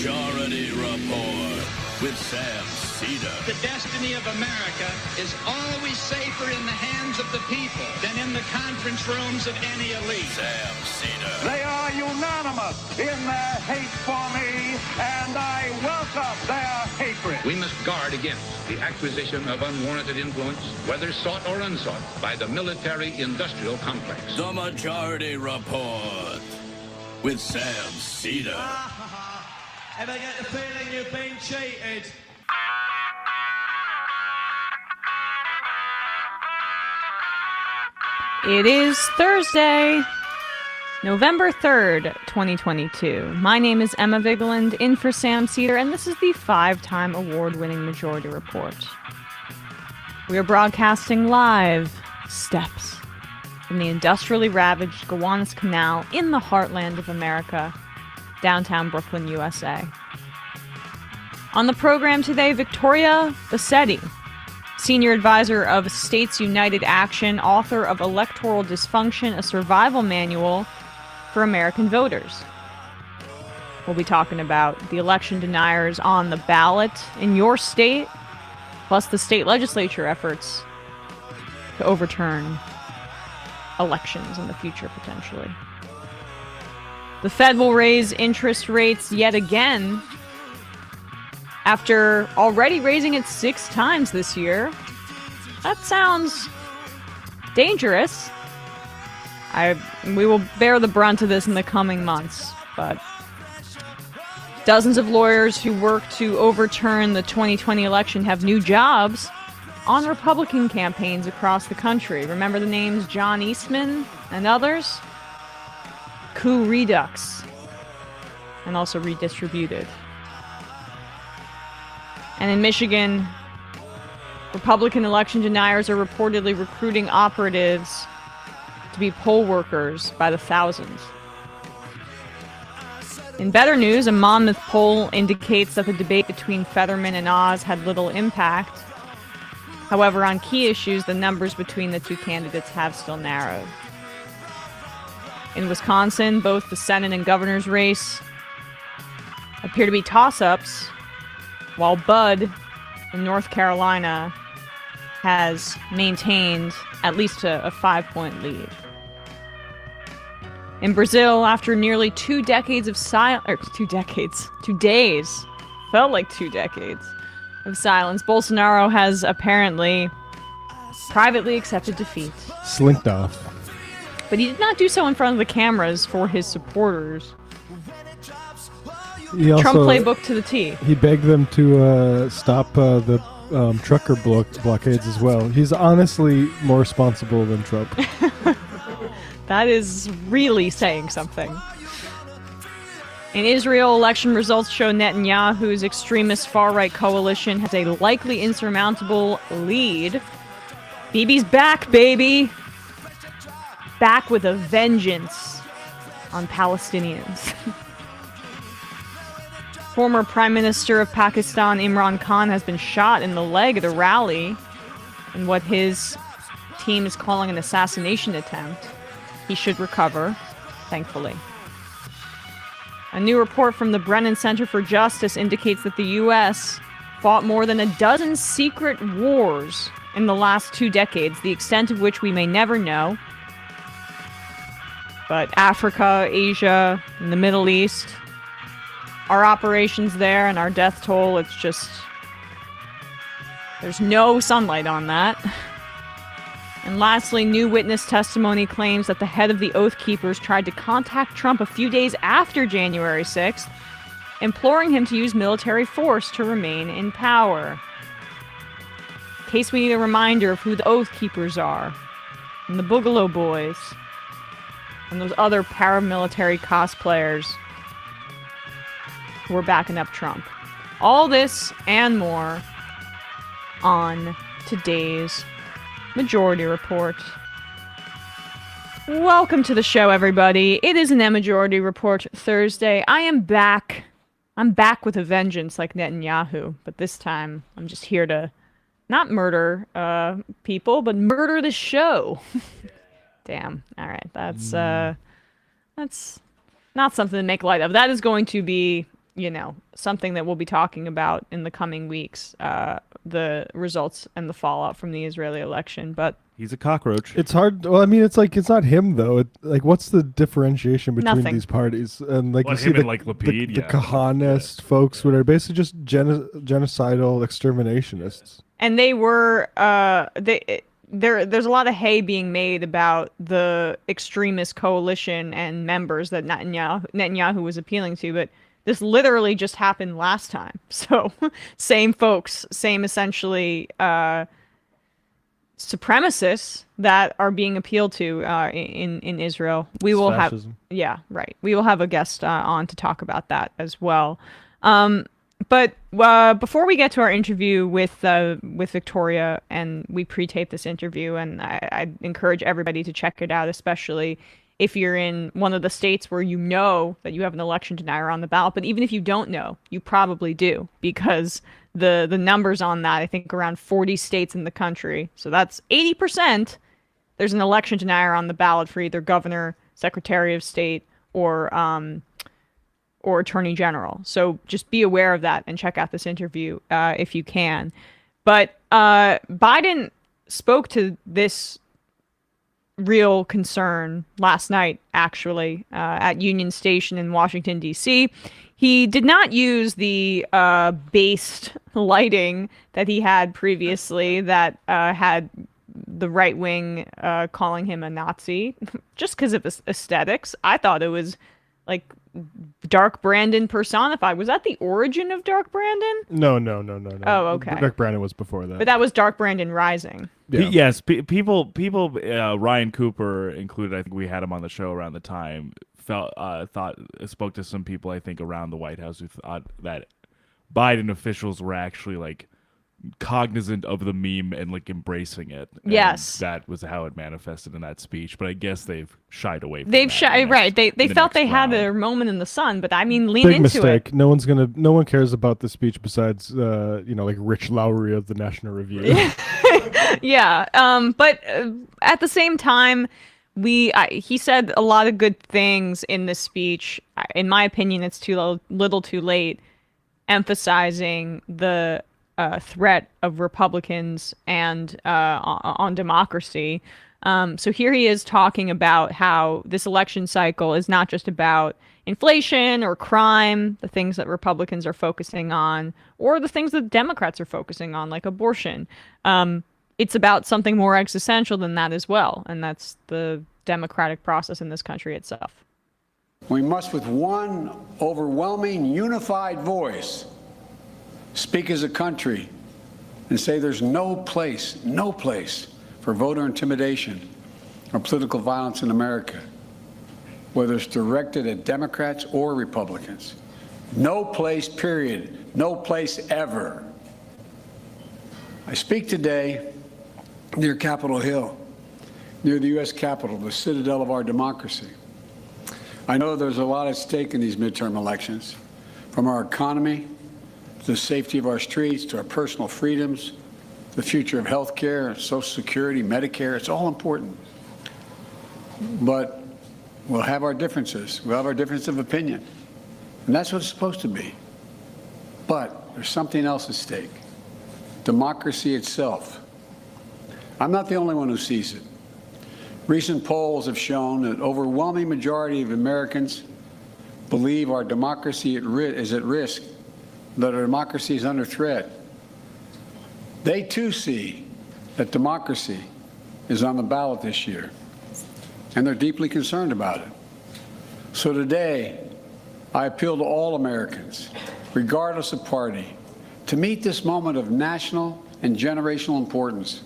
Majority Report with Sam Seder. The destiny of America is always safer in the hands of the people than in the conference rooms of any elite. Sam Seder. They are unanimous in their hate for me, and I welcome their hatred. We must guard against the acquisition of unwarranted influence, whether sought or unsought, by the military-industrial complex. The Majority Report with Sam Seder. Ever get the feeling you've been cheated? It is Thursday, November 3rd, 2022. My name is Emma Vigeland, in for Sam Seder, and this is the 5-time award-winning Majority Report. We are broadcasting live steps from the industrially ravaged Gowanus Canal in the heartland of America, downtown Brooklyn, USA. On the program today, Victoria Bassetti, Senior Advisor of States United Action, author of Electoral Dysfunction, a survival manual for American voters. We'll be talking about the election deniers on the ballot in your state, plus the state legislature efforts to overturn elections in the future, potentially. The Fed will raise interest rates yet again after already raising it 6 times this year. That sounds dangerous. We will bear the brunt of this in the coming months, but dozens of lawyers who work to overturn the 2020 election have new jobs on Republican campaigns across the country. Remember the names John Eastman and others? Coup Redux, and also Redistributed. And in Michigan, Republican election deniers are reportedly recruiting operatives to be poll workers by the thousands. In better news, a Monmouth poll indicates that the debate between Fetterman and Oz had little impact. However, on key issues, the numbers between the two candidates have still narrowed. In Wisconsin, both the Senate and governor's race appear to be toss-ups, while Bud in North Carolina has maintained at least a 5-point lead. In Brazil, after nearly 2 decades of silence, 2 days, felt like 2 decades of silence, Bolsonaro has apparently privately accepted defeat. Slinked off. But he did not do so in front of the cameras for his supporters. Trump playbook to the T. He begged them to stop the trucker blockades as well. He's honestly more responsible than Trump. That is really saying something. In Israel, election results show Netanyahu's extremist far-right coalition has a likely insurmountable lead. Bibi's back, baby! Back with a vengeance on Palestinians. Former Prime Minister of Pakistan Imran Khan has been shot in the leg at a rally in what his team is calling an assassination attempt. He should recover, thankfully. A new report from the Brennan Center for Justice indicates that the U.S. fought more than a dozen secret wars in the last 2 decades, the extent of which we may never know. But Africa, Asia, and the Middle East, our operations there and our death toll, it's just... there's no sunlight on that. And lastly, new witness testimony claims that the head of the Oath Keepers tried to contact Trump a few days after January 6th, imploring him to use military force to remain in power. In case we need a reminder of who the Oath Keepers are, and the Boogaloo Boys, and those other paramilitary cosplayers who are backing up Trump. All this and more on today's Majority Report. Welcome to the show, everybody. It is an Majority Report Thursday. I am back. I'm back with a vengeance like Netanyahu, but this time I'm just here to not murder people, but murder the show. Damn. All right. That's not something to make light of. That is going to be, something that we'll be talking about in the coming weeks, the results and the fallout from the Israeli election. But he's a cockroach. It's hard. Well, I mean, it's like, it's not him though. What's the differentiation between Nothing. these parties? And like, Well, you see him the, and, like, Lapid, the Kahanist folks, who are basically just genocidal exterminationists. And they were there's a lot of hay being made about the extremist coalition and members that Netanyahu was appealing to, but this literally just happened last time. So same folks, same essentially supremacists that are being appealed to in Israel. We will fascism. We will have a guest on to talk about that as well. But before we get to our interview with Victoria, and we pre-tape this interview, and I encourage everybody to check it out, especially if you're in one of the states where you know that you have an election denier on the ballot. But even if you don't know, you probably do, because the numbers on that, I think around 40 states in the country, so that's 80%, there's an election denier on the ballot for either governor, secretary of state, or attorney general. So just be aware of that and check out this interview if you can. But Biden spoke to this real concern last night, actually, at Union Station in Washington, D.C. He did not use the based lighting that he had previously that had the right wing calling him a Nazi just because of aesthetics. I thought it was like Dark Brandon personified. Was that the origin of Dark Brandon? No. Oh, okay. Dark Brandon was before that. But that was Dark Brandon Rising. Yeah. Yes, people, Ryan Cooper included, I think we had him on the show around the time, spoke to some people, I think, around the White House who thought that Biden officials were actually, like, cognizant of the meme and, like, embracing it. And yes. that was how it manifested in that speech, but I guess they've shied away from They've that. Right. They felt they had their moment in the sun, but I mean, lean Big into mistake. it. No one cares about the speech besides like Rich Lowry of the National Review. Yeah. But at the same time, he said a lot of good things in this speech. In my opinion, it's too little too late, emphasizing the threat of Republicans and on democracy. So here he is talking about how this election cycle is not just about inflation or crime, the things that Republicans are focusing on, or the things that Democrats are focusing on, like abortion. It's about something more existential than that as well, and that's the democratic process in this country itself. We must, with one overwhelming, unified voice, speak as a country and say there's no place for voter intimidation or political violence in America, whether it's directed at Democrats or Republicans. No place, period. No place ever. I speak today near Capitol Hill, near the U.S. Capitol, the citadel of our democracy. I know there's a lot at stake in these midterm elections, from our economy to the safety of our streets, to our personal freedoms, the future of health care, Social Security, Medicare. It's all important. But we'll have our differences. We'll have our difference of opinion. And that's what it's supposed to be. But there's something else at stake. Democracy itself. I'm not the only one who sees it. Recent polls have shown that overwhelming majority of Americans believe our democracy is at risk, that our democracy is under threat. They too see that democracy is on the ballot this year, and they're deeply concerned about it. So today, I appeal to all Americans, regardless of party, to meet this moment of national and generational importance.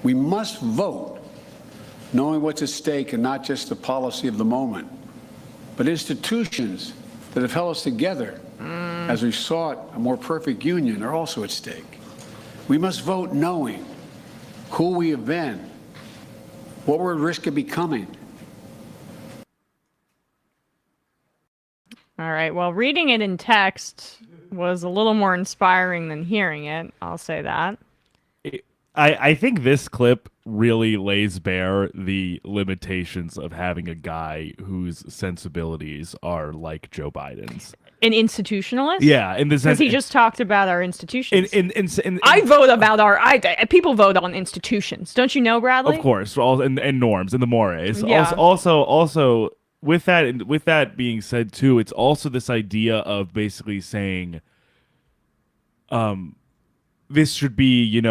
We must vote, knowing what's at stake, and not just the policy of the moment, but institutions that have held us together as we sought a more perfect union are also at stake. We must vote knowing who we have been, what we're at risk of becoming. All right. Well, reading it in text was a little more inspiring than hearing it. I'll say that. I think this clip really lays bare the limitations of having a guy whose sensibilities are like Joe Biden's. An institutionalist? Yeah, in the sense because he just talked about our institutions. I vote about people vote on institutions. Don't you know, Bradley? Of course, and norms and the mores. Yeah. Also, with that being said too, it's also this idea of basically saying, this should be,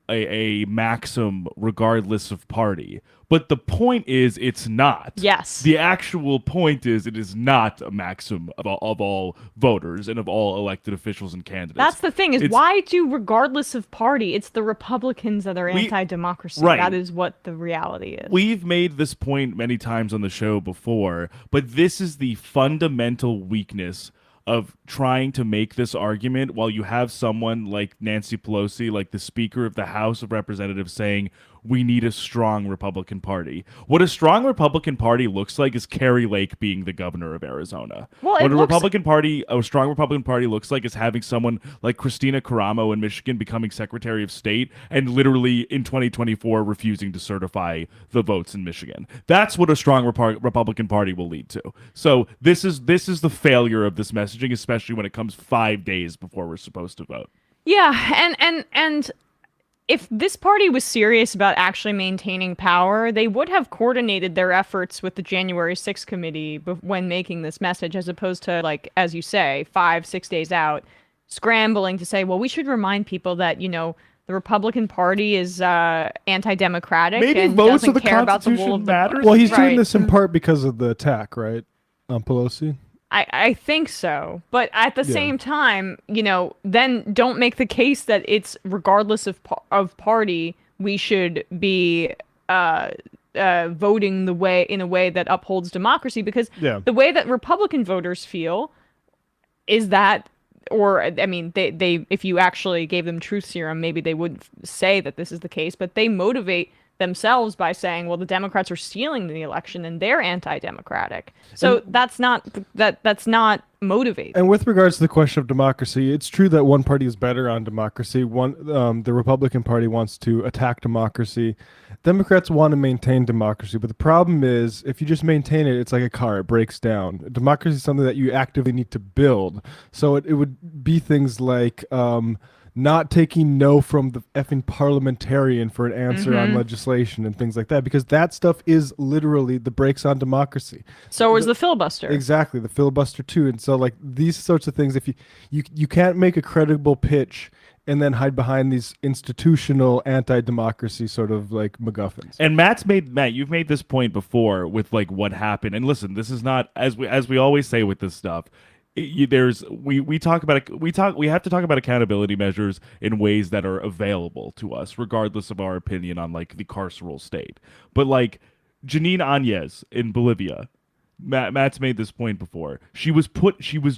a maxim regardless of party. But the point is, it's not. Yes. The actual point is, it is not a maxim of all voters and of all elected officials and candidates. That's the thing, why do regardless of party? It's the Republicans that are anti-democracy. Right. That is what the reality is. We've made this point many times on the show before, but this is the fundamental weakness of trying to make this argument while you have someone like Nancy Pelosi, like the Speaker of the House of Representatives, saying we need a strong Republican Party. What a strong Republican Party looks like is Carrie Lake being the governor of Arizona. What a strong Republican Party looks like is having someone like Christina Caramo in Michigan becoming Secretary of State and literally in 2024 refusing to certify the votes in Michigan. That's what a strong Republican Party will lead to. So this is the failure of this messaging, especially when it comes 5 days before we're supposed to vote. Yeah, and if this party was serious about actually maintaining power, they would have coordinated their efforts with the January 6th committee when making this message, as opposed to, like, as you say, 5-6 days out, scrambling to say, well, we should remind people that, the Republican Party is anti-democratic and doesn't care about the rule of the vote. Well, he's doing this in part because of the attack, right, on Pelosi? I think so. But at the same time, then don't make the case that it's regardless of party, we should be voting in a way that upholds democracy, because the way that Republican voters feel is that, they if you actually gave them truth serum, maybe they wouldn't say that this is the case, but they motivate themselves by saying, well, the Democrats are stealing the election and they're anti-democratic. So that's not motivating. And with regards to the question of democracy, it's true that one party is better on democracy. The Republican Party wants to attack democracy. Democrats want to maintain democracy, but the problem is, if you just maintain it, it's like a car, it breaks down. Democracy is something that you actively need to build. So it would be things like not taking no from the effing parliamentarian for an answer on legislation and things like that, because that stuff is literally the brakes on democracy. So is the filibuster. Exactly, the filibuster too. And so, like, these sorts of things, if you can't make a credible pitch and then hide behind these institutional anti-democracy sort of like MacGuffins. And Matt, you've made this point before with like what happened. And listen, this is not, as we always say with this stuff, we have to talk about accountability measures in ways that are available to us, regardless of our opinion on like the carceral state. But like Janine Áñez in Bolivia, Matt's made this point before. She was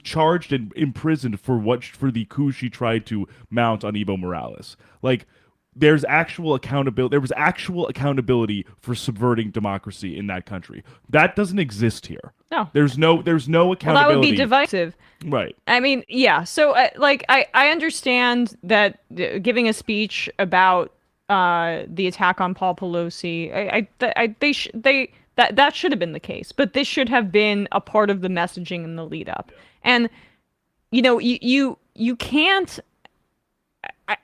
charged and imprisoned for the coup she tried to mount on Evo Morales. Like, there's actual accountability. There was actual accountability for subverting democracy in that country. That doesn't exist here. No. There's no accountability. Well, that would be divisive. Right. I mean, yeah. So, I understand that giving a speech about the attack on Paul Pelosi, that should have been the case. But this should have been a part of the messaging in the lead up. And, you can't.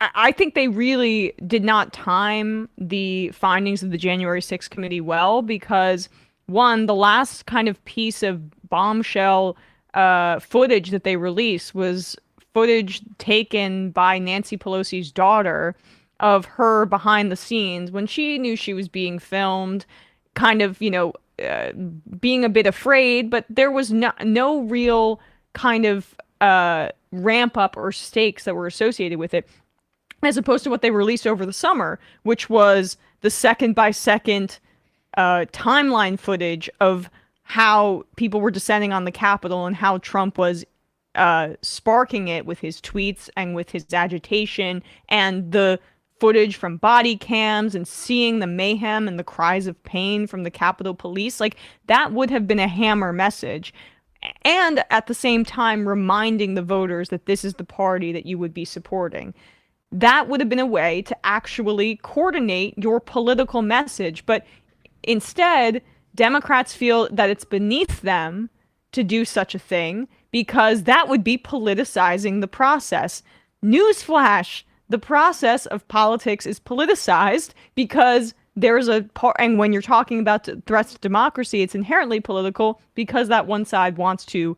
I think they really did not time the findings of the January 6th committee well, because, one, the last kind of piece of bombshell footage that they released was footage taken by Nancy Pelosi's daughter of her behind the scenes when she knew she was being filmed, kind of, being a bit afraid, but there was no real kind of ramp up or stakes that were associated with it, as opposed to what they released over the summer, which was the second-by-second timeline footage of how people were descending on the Capitol and how Trump was sparking it with his tweets and with his agitation, and the footage from body cams and seeing the mayhem and the cries of pain from the Capitol Police. Like, that would have been a hammer message. And at the same time, reminding the voters that this is the party that you would be supporting. that would have been a way to actually coordinate your political message. But instead, Democrats feel that it's beneath them to do such a thing because that would be politicizing the process. Newsflash, the process of politics is politicized because there's a part, and when you're talking about threats to democracy, it's inherently political because that one side wants to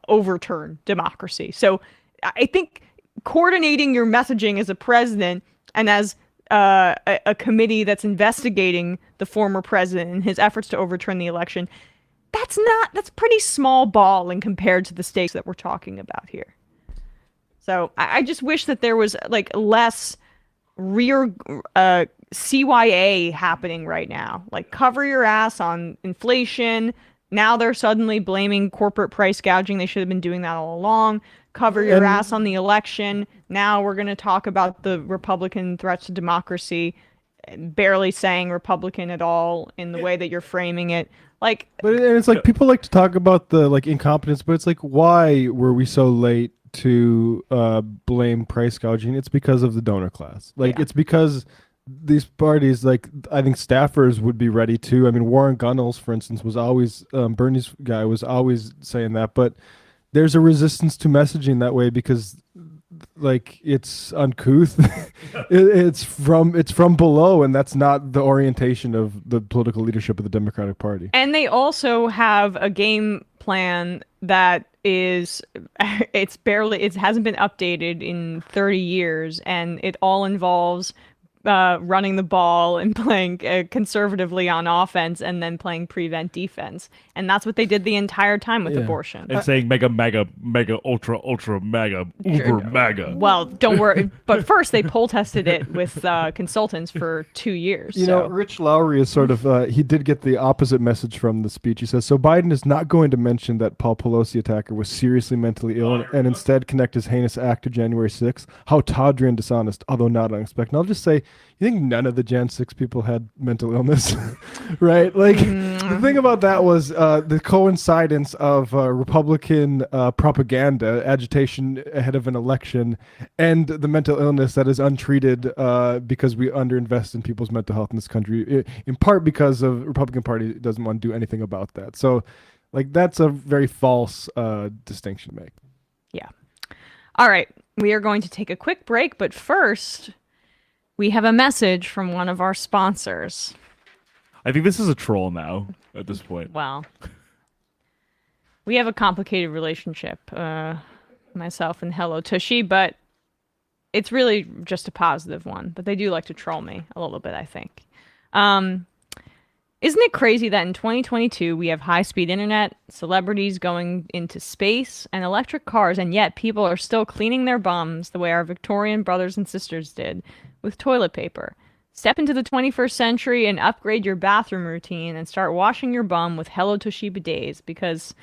overturn democracy. So I think coordinating your messaging as a president and as a committee that's investigating the former president and his efforts to overturn the election, that's pretty small ball in compared to the stakes that we're talking about here. So I just wish that there was like less rear CYA happening right now. Like, cover your ass on inflation. Now they're suddenly blaming corporate price gouging. They should have been doing that all along. Cover your ass on the election. Now we're going to talk about the Republican threats to democracy, barely saying Republican at all in the way that you're framing it. Like, but it's like people like to talk about the like incompetence, but it's like, why were we so late to blame price gouging? It's because of the donor class. Like, it's because these parties, like, I think staffers would be ready to. I mean, Warren Gunnels, for instance, was always Bernie's guy was always saying that, but there's a resistance to messaging that way because, like, it's uncouth. it's from below, and that's not the orientation of the political leadership of the Democratic Party. And they also have a game plan that is it hasn't been updated in 30 years, and it all involves running the ball and playing conservatively on offense and then playing prevent defense. And that's what they did the entire time with abortion. And saying mega, ultra, mega, uber, mega. Well, don't worry. But first, they poll tested it with consultants for 2 years. You know, Rich Lowry is sort of, he did get the opposite message from the speech. He says, so Biden is not going to mention that Paul Pelosi attacker was seriously mentally ill and instead connect his heinous act to January 6th. How tawdry and dishonest, although not unexpected. And I'll just say, you think none of the Jan 6 people had mental illness, right? Like, the thing about that was the coincidence of Republican propaganda, agitation ahead of an election, and the mental illness that is untreated because we underinvest in people's mental health in this country, in part because the Republican Party doesn't want to do anything about that. So, like, that's a very false distinction to make. Yeah. All right. We are going to take a quick break, but first, we have a message from one of our sponsors. I think this is a troll now at this point. Well, we have a complicated relationship, myself and Hello Tushy, but it's really just a positive one. But they do like to troll me a little bit, I think. Isn't it crazy that in 2022 we have high-speed internet, celebrities going into space, and electric cars, and yet people are still cleaning their bums the way our Victorian brothers and sisters did with toilet paper? Step into the 21st century and upgrade your bathroom routine and start washing your bum with Hello Tushy bidets, because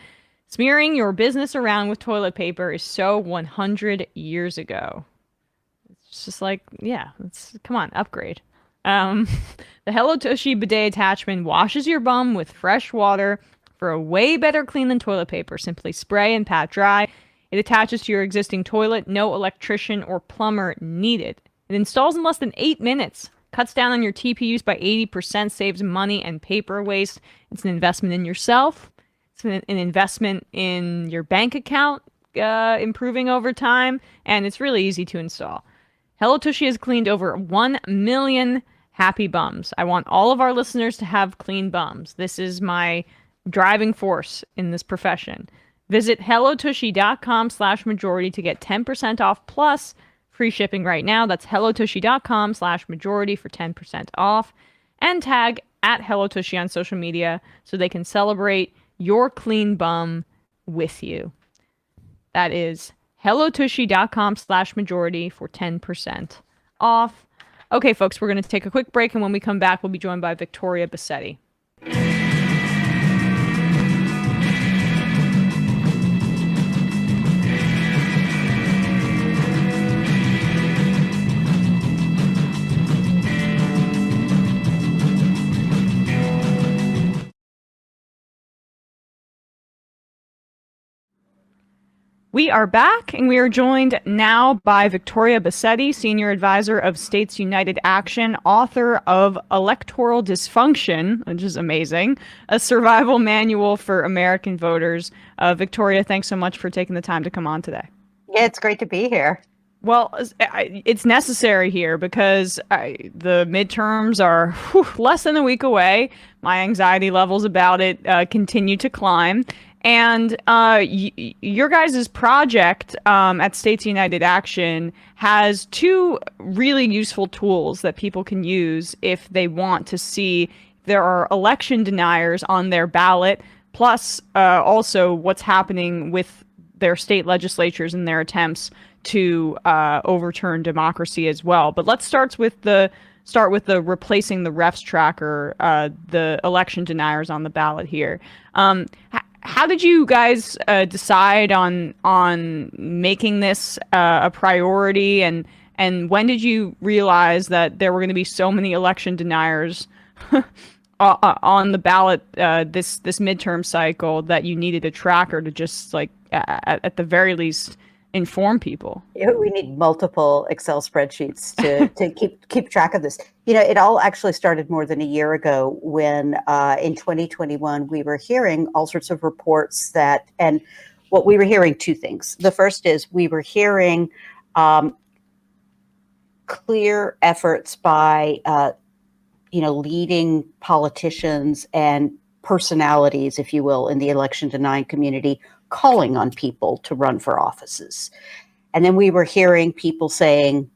smearing your business around with toilet paper is so 100 years ago. It's just like, yeah, come on, upgrade. The Hello Tushy bidet attachment washes your bum with fresh water for a way better clean than toilet paper. Simply spray and pat dry. It attaches to your existing toilet. No electrician or plumber needed. It installs in less than 8 minutes. Cuts down on your TP use by 80%, saves money and paper waste. It's an investment in yourself. It's an investment in your bank account, improving over time, and it's really easy to install. Hello Tushy has cleaned over 1 million happy bums. I want all of our listeners to have clean bums. This is my driving force in this profession. Visit hellotushy.com/majority to get 10% off plus free shipping right now. That's hellotushy.com/majority for 10% off. And tag @HelloTushy on social media so they can celebrate your clean bum with you. That is hellotushy.com/majority for 10% off. Okay, folks, we're going to take a quick break, and when we come back, we'll be joined by Victoria Bassetti. We are back, and we are joined now by Victoria Bassetti, Senior Advisor of States United Action, author of Electoral Dysfunction, which is amazing, a survival manual for American voters. Victoria, thanks so much for taking the time to come on today. Yeah, it's great to be here. Well, it's necessary here because the midterms are less than a week away. My anxiety levels about it continue to climb. And your guys' project at States United Action has two really useful tools that people can use if they want to see there are election deniers on their ballot, plus also what's happening with their state legislatures and their attempts to overturn democracy as well. But let's start with the replacing the refs tracker, the election deniers on the ballot here. How did you guys decide on making this a priority, and when did you realize that there were going to be so many election deniers on the ballot this midterm cycle that you needed a tracker to just at the very least inform people? We need multiple Excel spreadsheets to keep track of this. It all actually started more than a year ago when in 2021 we were hearing all sorts of reports and what we were hearing, two things. The first is we were hearing clear efforts by leading politicians and personalities, if you will, in the election denying community calling on people to run for offices. And then we were hearing people saying,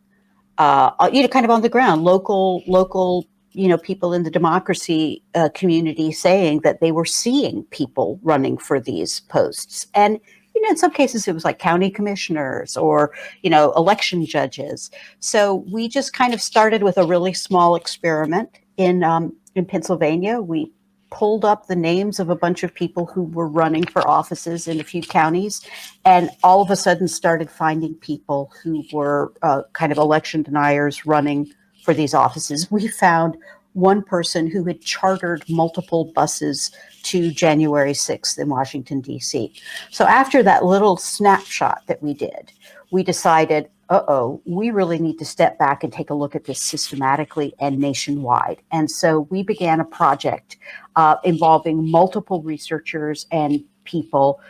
kind of on the ground, local, people in the democracy community saying that they were seeing people running for these posts. And, in some cases it was like county commissioners or, election judges. So we just kind of started with a really small experiment in Pennsylvania. We pulled up the names of a bunch of people who were running for offices in a few counties, and all of a sudden started finding people who were kind of election deniers running for these offices. We found one person who had chartered multiple buses to January 6th in Washington, D.C. So after that little snapshot that we did, we decided, we really need to step back and take a look at this systematically and nationwide. And so we began a project involving multiple researchers and people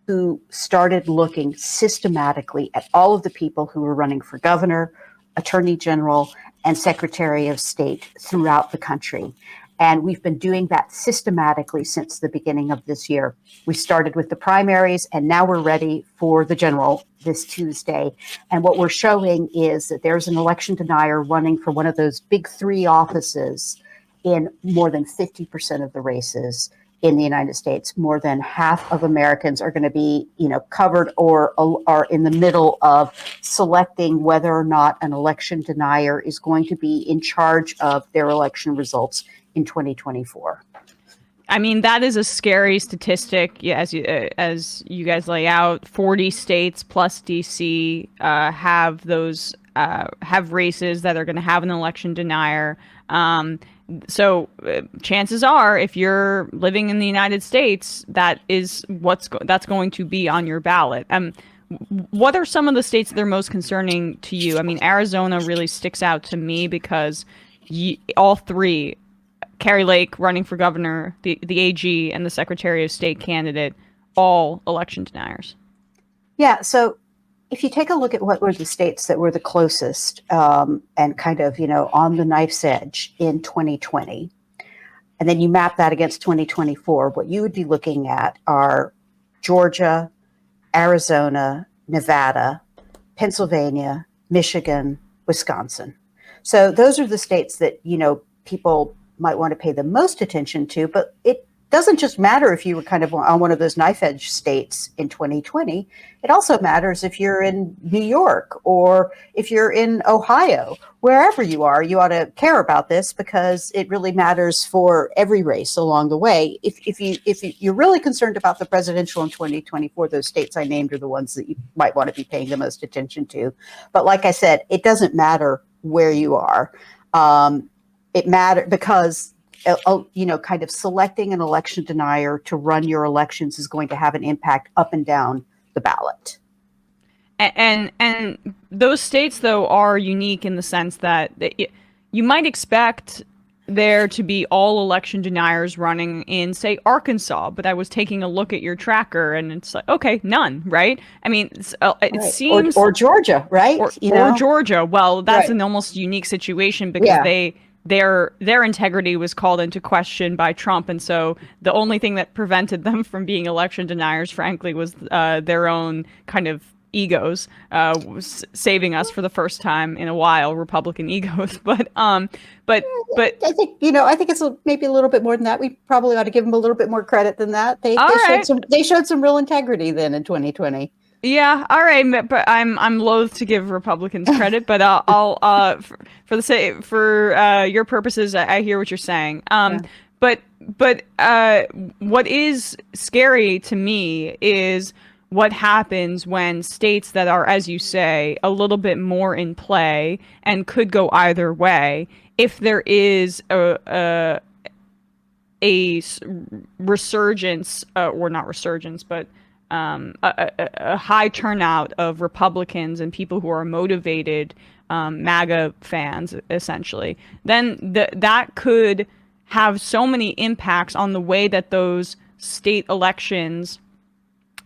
who started looking systematically at all of the people who were running for governor, attorney general, and secretary of state throughout the country. And we've been doing that systematically since the beginning of this year. We started with the primaries, and now we're ready for the general this Tuesday. And what we're showing is that there's an election denier running for one of those big three offices in more than 50% of the races in the United States. More than half of Americans are going to be, covered or are in the middle of selecting whether or not an election denier is going to be in charge of their election results in 2024. I mean, that is a scary statistic. Yeah, as you guys lay out, 40 states plus DC have races that are going to have an election denier. So chances are, if you're living in the United States, that is that's going to be on your ballot. What are some of the states that are most concerning to you? I mean, Arizona really sticks out to me because all three, Carrie Lake running for governor, the AG, and the Secretary of State candidate, all election deniers. Yeah, so if you take a look at what were the states that were the closest and kind of, on the knife's edge in 2020, and then you map that against 2024, what you would be looking at are Georgia, Arizona, Nevada, Pennsylvania, Michigan, Wisconsin. So those are the states that, people might want to pay the most attention to, but it doesn't just matter if you were kind of on one of those knife edge states in 2020. It also matters if you're in New York or if you're in Ohio, wherever you are, you ought to care about this because it really matters for every race along the way. If you're really concerned about the presidential in 2024, those states I named are the ones that you might want to be paying the most attention to. But like I said, it doesn't matter where you are. It matters because kind of selecting an election denier to run your elections is going to have an impact up and down the ballot. And those states, though, are unique in the sense that you might expect there to be all election deniers running in, say, Arkansas, but I was taking a look at your tracker and it's like, okay, none, right? I mean, it seems... Or Georgia, right? Or Georgia. Well, that's an almost unique situation because their integrity was called into question by Trump, and so the only thing that prevented them from being election deniers, frankly, was their own kind of egos, saving us for the first time in a while, Republican egos. But I think it's maybe a little bit more than that. We probably ought to give them a little bit more credit than that. They showed some real integrity then in 2020. Yeah, all right, but I'm loath to give Republicans credit, but I'll for your purposes, I hear what you're saying. But what is scary to me is what happens when states that are, as you say, a little bit more in play and could go either way, if there is a resurgence, or not resurgence, but a high turnout of Republicans and people who are motivated, MAGA fans, essentially, then that could have so many impacts on the way that those state elections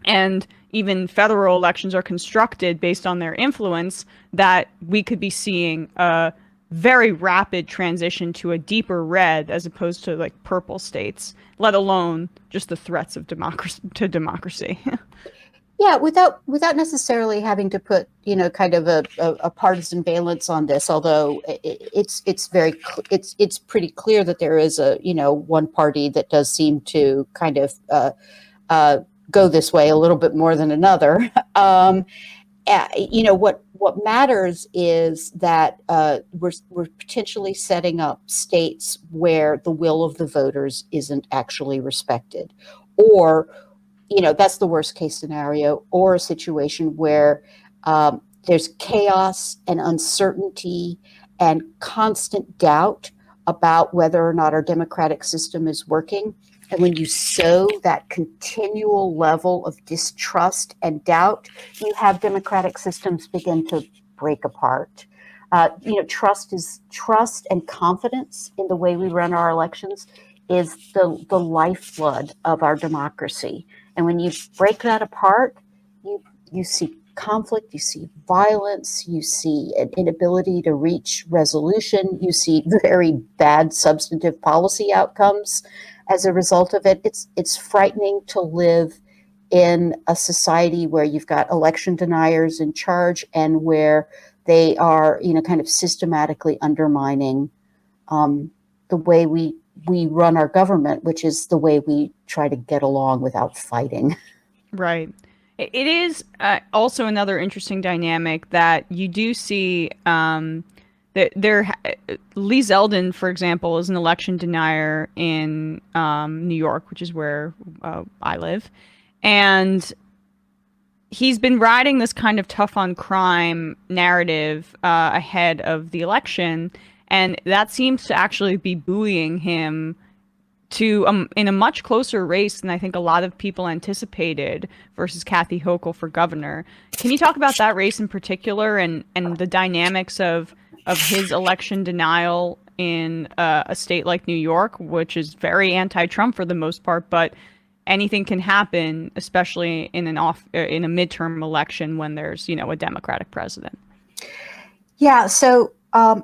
and even federal elections are constructed based on their influence, that we could be seeing a very rapid transition to a deeper red as opposed to like purple states, let alone just the threats of democracy. Yeah, without necessarily having to put kind of a partisan valence on this, although it's pretty clear that there is a one party that does seem to kind of go this way a little bit more than another. What matters is that we're potentially setting up states where the will of the voters isn't actually respected, or that's the worst case scenario, or a situation where there's chaos and uncertainty and constant doubt about whether or not our democratic system is working. And when you sow that continual level of distrust and doubt, you have democratic systems begin to break apart. Trust and confidence in the way we run our elections is the lifeblood of our democracy. And when you break that apart, you see conflict, you see violence, you see an inability to reach resolution, you see very bad substantive policy outcomes as a result of it. It's frightening to live in a society where you've got election deniers in charge and where they are, kind of systematically undermining the way we run our government, which is the way we try to get along without fighting. Right. It is also another interesting dynamic that you do see. Lee Zeldin, for example, is an election denier in New York, which is where I live. And he's been riding this kind of tough on crime narrative ahead of the election. And that seems to actually be buoying him to in a much closer race than I think a lot of people anticipated versus Kathy Hochul for governor. Can you talk about that race in particular and the dynamics of his election denial in a state like New York, which is very anti-Trump for the most part, but anything can happen, especially in a midterm election when there's a Democratic president? Yeah, so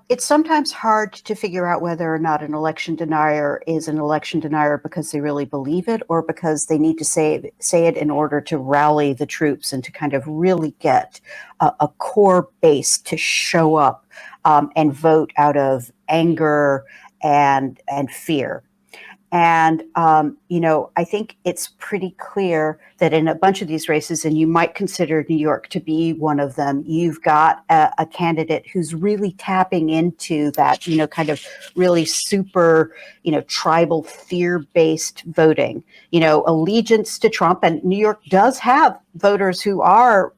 it's sometimes hard to figure out whether or not an election denier is an election denier because they really believe it or because they need to say it in order to rally the troops and to kind of really get a core base to show up and vote out of anger and fear. And, I think it's pretty clear that in a bunch of these races, and you might consider New York to be one of them, you've got a candidate who's really tapping into that, kind of really super, tribal fear-based voting, allegiance to Trump. And New York does have voters who are,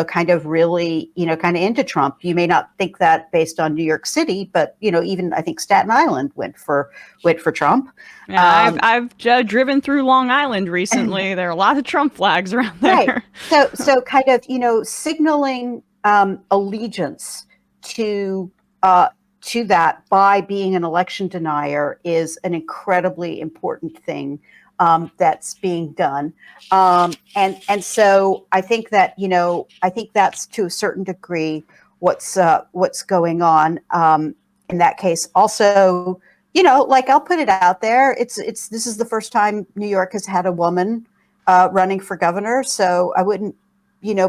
kind of really, kind of into Trump. You may not think that based on New York City, but, even I think Staten Island went for Trump. Yeah, I've driven through Long Island recently. There are a lot of Trump flags around there. Right. So kind of, signaling allegiance to that by being an election denier is an incredibly important thing that's being done. And so I think that, I think that's to a certain degree what's going on in that case. Also, I'll put it out there. This is the first time New York has had a woman running for governor. So I wouldn't,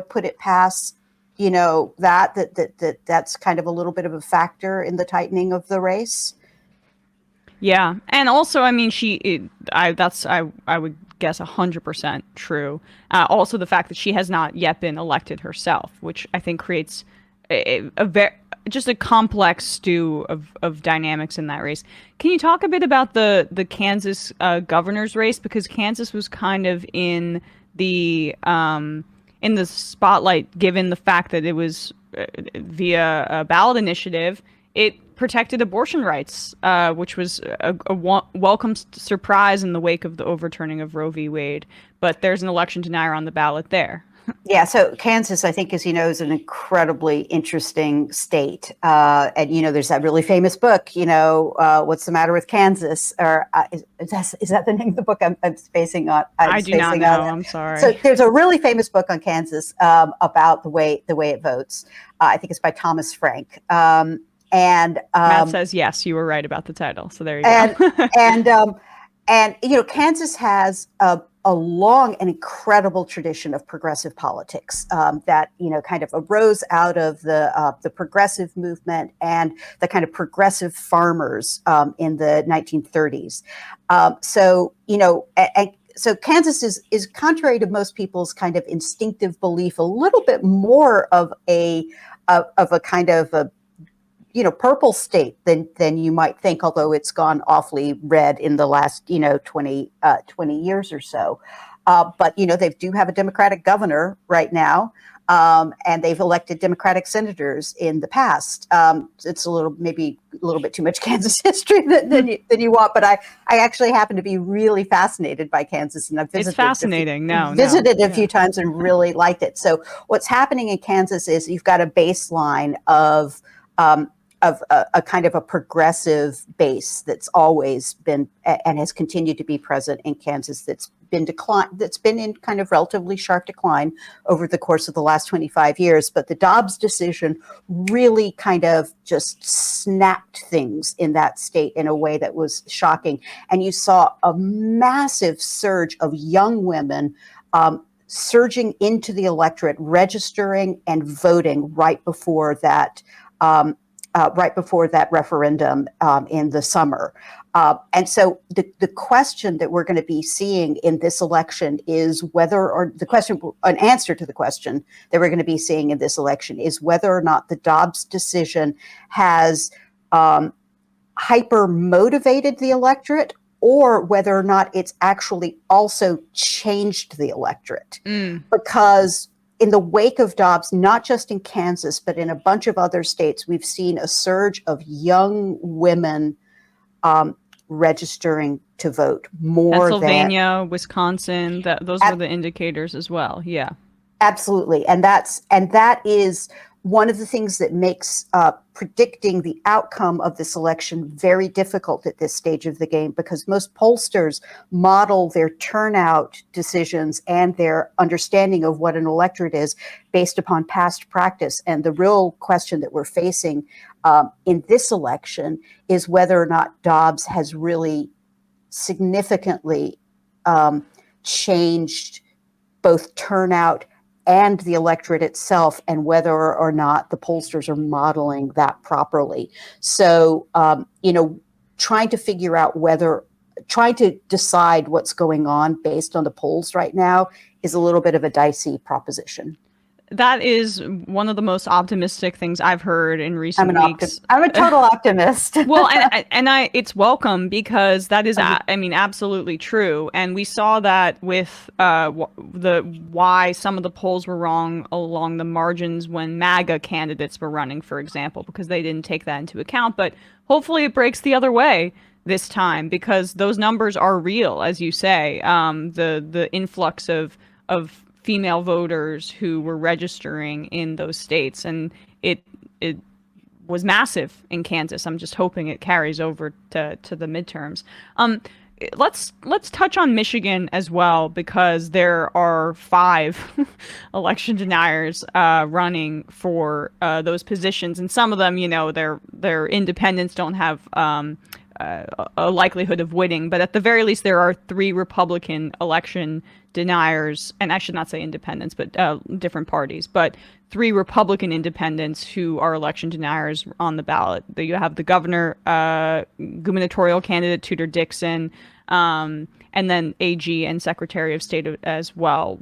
put it past, that's kind of a little bit of a factor in the tightening of the race. Yeah, and also, I memean, I would guess 100% true. Also, the fact that she has not yet been elected herself, which I think creates just a complex stew of dynamics in that race. Can you talk a bit about the Kansas governor's race, because Kansas was kind of in the spotlight, given the fact that it was via a ballot initiative. It protected abortion rights, which was a welcome surprise in the wake of the overturning of Roe v. Wade. But there's an election denier on the ballot there. Yeah, so Kansas, I think, as you know, is an incredibly interesting state. And, there's that really famous book, What's the Matter with Kansas? Or is that the name of the book I'm spacing on? I do not know. I'm sorry. So there's a really famous book on Kansas about the way it votes. I think it's by Thomas Frank. And Matt says, yes, you were right about the title. So there you go. And Kansas has a long and incredible tradition of progressive politics that kind of arose out of the progressive movement and the kind of progressive farmers in the 1930s. So Kansas is contrary to most people's kind of instinctive belief, a little bit more of a kind of a purple state than you might think, although it's gone awfully red in the last 20 years or so. But they do have a Democratic governor right now, and they've elected Democratic senators in the past. It's maybe a little bit too much Kansas history than you want, but I actually happen to be really fascinated by Kansas, and I've visited. It's fascinating. Visited a few times and really liked it. So what's happening in Kansas is you've got a baseline of a kind of a progressive base that's always been and has continued to be present in Kansas, that's been in kind of relatively sharp decline over the course of the last 25 years. But the Dobbs decision really kind of just snapped things in that state in a way that was shocking. And you saw a massive surge of young women surging into the electorate, registering and voting right before that referendum in the summer. And so the question that we're going to be seeing in this election is an answer to the question that we're going to be seeing in this election is whether or not the Dobbs decision has hyper motivated the electorate, or whether or not it's actually also changed the electorate. Because in the wake of Dobbs, not just in Kansas, but in a bunch of other states, we've seen a surge of young women registering to vote. Pennsylvania, Wisconsin, those were the indicators as well. Yeah, absolutely. And that is one of the things that makes predicting the outcome of this election very difficult at this stage of the game, because most pollsters model their turnout decisions and their understanding of what an electorate is based upon past practice. And the real question that we're facing in this election is whether or not Dobbs has really significantly changed both turnout and the electorate itself, and whether or not the pollsters are modeling that properly. So, trying to decide what's going on based on the polls right now is a little bit of a dicey proposition. That is one of the most optimistic things I've heard in recent weeks. I'm a total optimist. Well, it's welcome, because that is, I mean, absolutely true. And we saw that with why some of the polls were wrong along the margins when MAGA candidates were running, for example, because they didn't take that into account. But hopefully it breaks the other way this time, because those numbers are real, as you say. The influx of female voters who were registering in those states, and it was massive in Kansas. I'm just hoping it carries over to the midterms. Let's touch on Michigan as well, because there are 5 election deniers running for those positions, and some of them, their independents don't have a likelihood of winning, but at the very least there are 3 Republican election deniers, and I should not say independents, but different parties, but 3 Republican independents who are election deniers on the ballot. You have the governor, gubernatorial candidate Tudor Dixon, and then AG and Secretary of State as well.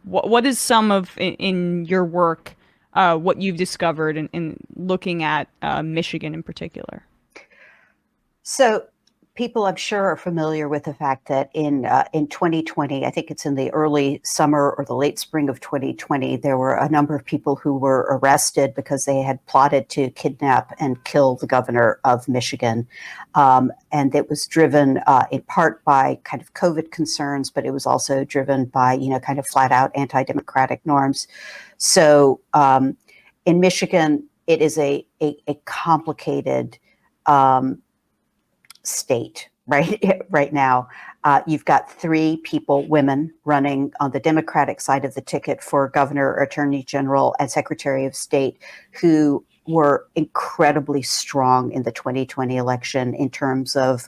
What is some of, in your work, what you've discovered in looking at Michigan in particular? So people, I'm sure, are familiar with the fact that in 2020, I think it's in the early summer or the late spring of 2020, there were a number of people who were arrested because they had plotted to kidnap and kill the governor of Michigan. And it was driven in part by kind of COVID concerns, but it was also driven by, kind of flat out anti-democratic norms. So in Michigan, it is a complicated state right now. You've got 3 women running on the Democratic side of the ticket for governor, attorney general, and secretary of state, who were incredibly strong in the 2020 election in terms of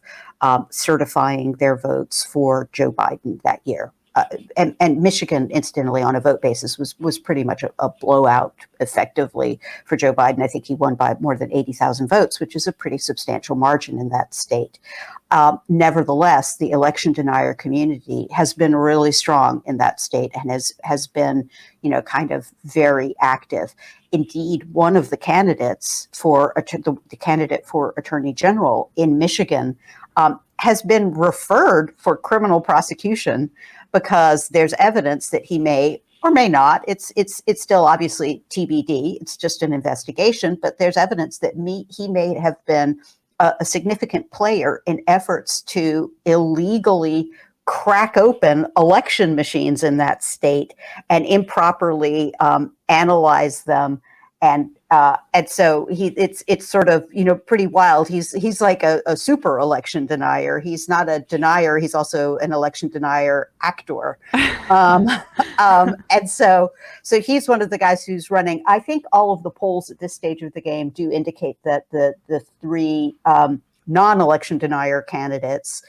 certifying their votes for Joe Biden that year. And Michigan, incidentally, on a vote basis, was pretty much a blowout, effectively, for Joe Biden. I think he won by more than 80,000 votes, which is a pretty substantial margin in that state. Nevertheless, the election denier community has been really strong in that state and has been, kind of very active. Indeed, one of the candidates for the candidate for attorney general in Michigan has been referred for criminal prosecution because there's evidence that he may or may not. It's still obviously TBD. It's just an investigation, but there's evidence that he may have been a significant player in efforts to illegally crack open election machines in that state and improperly analyze them. And so it's sort of, pretty wild. He's like a super election denier. He's not a denier. He's also an election denier actor. And so he's one of the guys who's running. I think all of the polls at this stage of the game do indicate that the 3 non-election denier candidates,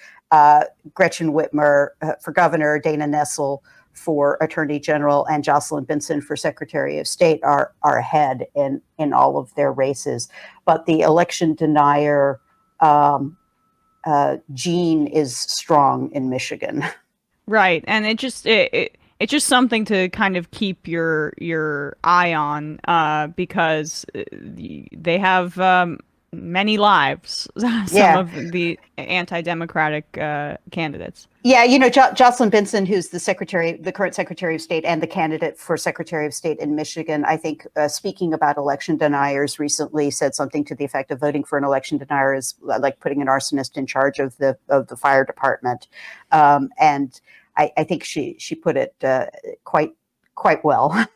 Gretchen Whitmer for governor, Dana Nessel for attorney general, and Jocelyn Benson for secretary of state are ahead in all of their races. But the election denier gene is strong in Michigan. Right. And it's just something to kind of keep your eye on, because they have many lives, some of the anti-democratic candidates. Yeah, Jocelyn Benson, who's the current Secretary of State and the candidate for Secretary of State in Michigan, I think, speaking about election deniers recently, said something to the effect of voting for an election denier is like putting an arsonist in charge of the fire department, and I think she put it quite well.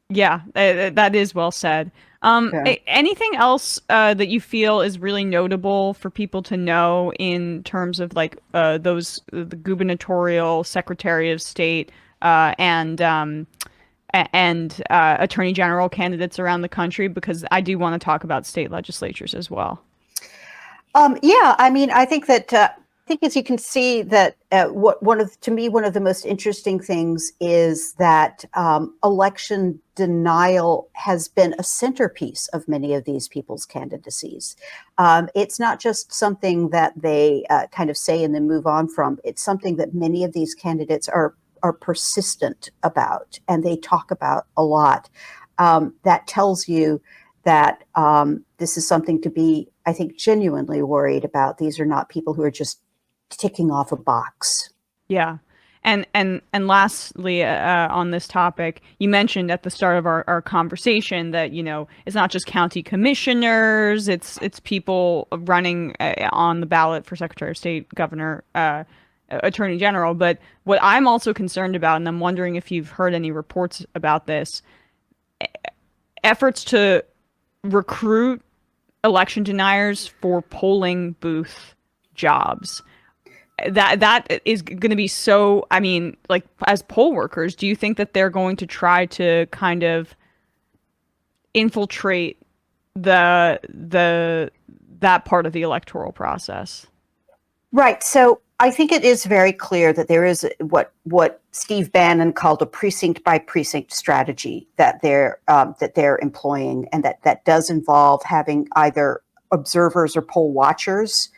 Yeah, that is well said. Anything else that you feel is really notable for people to know in terms of the gubernatorial, Secretary of State, and attorney general candidates around the country? Because I do want to talk about state legislatures as well. I think that as you can see that one of the most interesting things is that election denial has been a centerpiece of many of these people's candidacies. It's not just something that they kind of say and then move on from. It's something that many of these candidates are are persistent about and they talk about a lot, that tells you that this is something to be, I think, genuinely worried about. These are not people who are just ticking off a box. Yeah. And lastly, on this topic, you mentioned at the start of our conversation that, it's not just county commissioners, it's people running on the ballot for Secretary of State, governor, attorney general. But what I'm also concerned about, and I'm wondering if you've heard any reports about this, efforts to recruit election deniers for polling booth jobs. That is going to be so, like, as poll workers, do you think that they're going to try to kind of infiltrate that part of the electoral process? Right. So I think it is very clear that there is what Steve Bannon called a precinct by precinct strategy that they're employing, and that does involve having either observers or poll watchers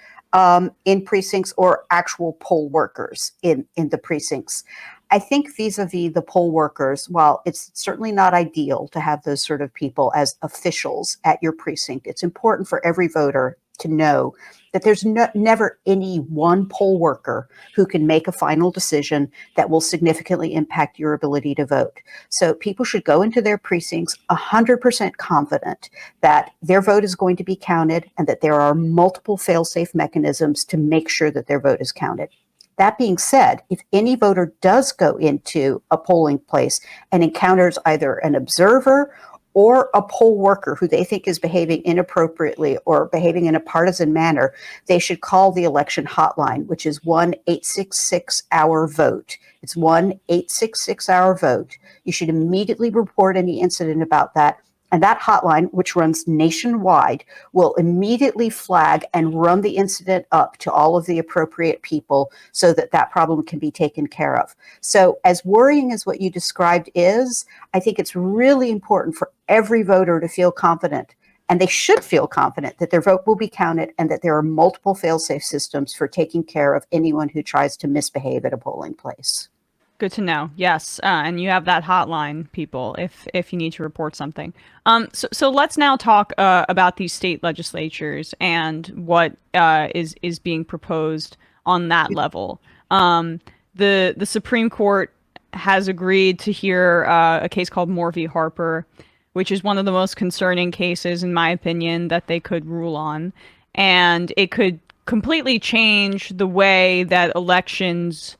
in precincts or actual poll workers in the precincts. I think vis-a-vis the poll workers, while it's certainly not ideal to have those sort of people as officials at your precinct, it's important for every voter to know that there's never any one poll worker who can make a final decision that will significantly impact your ability to vote. So people should go into their precincts 100% confident that their vote is going to be counted and that there are multiple fail-safe mechanisms to make sure that their vote is counted. That being said, if any voter does go into a polling place and encounters either an observer or a poll worker who they think is behaving inappropriately or behaving in a partisan manner, they should call the election hotline, which is 1-866-OUR-VOTE. It's 1-866-OUR-VOTE. You should immediately report any incident about that. And that hotline, which runs nationwide, will immediately flag and run the incident up to all of the appropriate people so that that problem can be taken care of. So as worrying as what you described is, I think it's really important for every voter to feel confident, and they should feel confident that their vote will be counted and that there are multiple fail-safe systems for taking care of anyone who tries to misbehave at a polling place. Good to know. Yes, and you have that hotline, people, if you need to report something. So let's now talk about these state legislatures and what is being proposed on that level. The Supreme Court has agreed to hear a case called Moore v. Harper, which is one of the most concerning cases, in my opinion, that they could rule on, and it could completely change the way that elections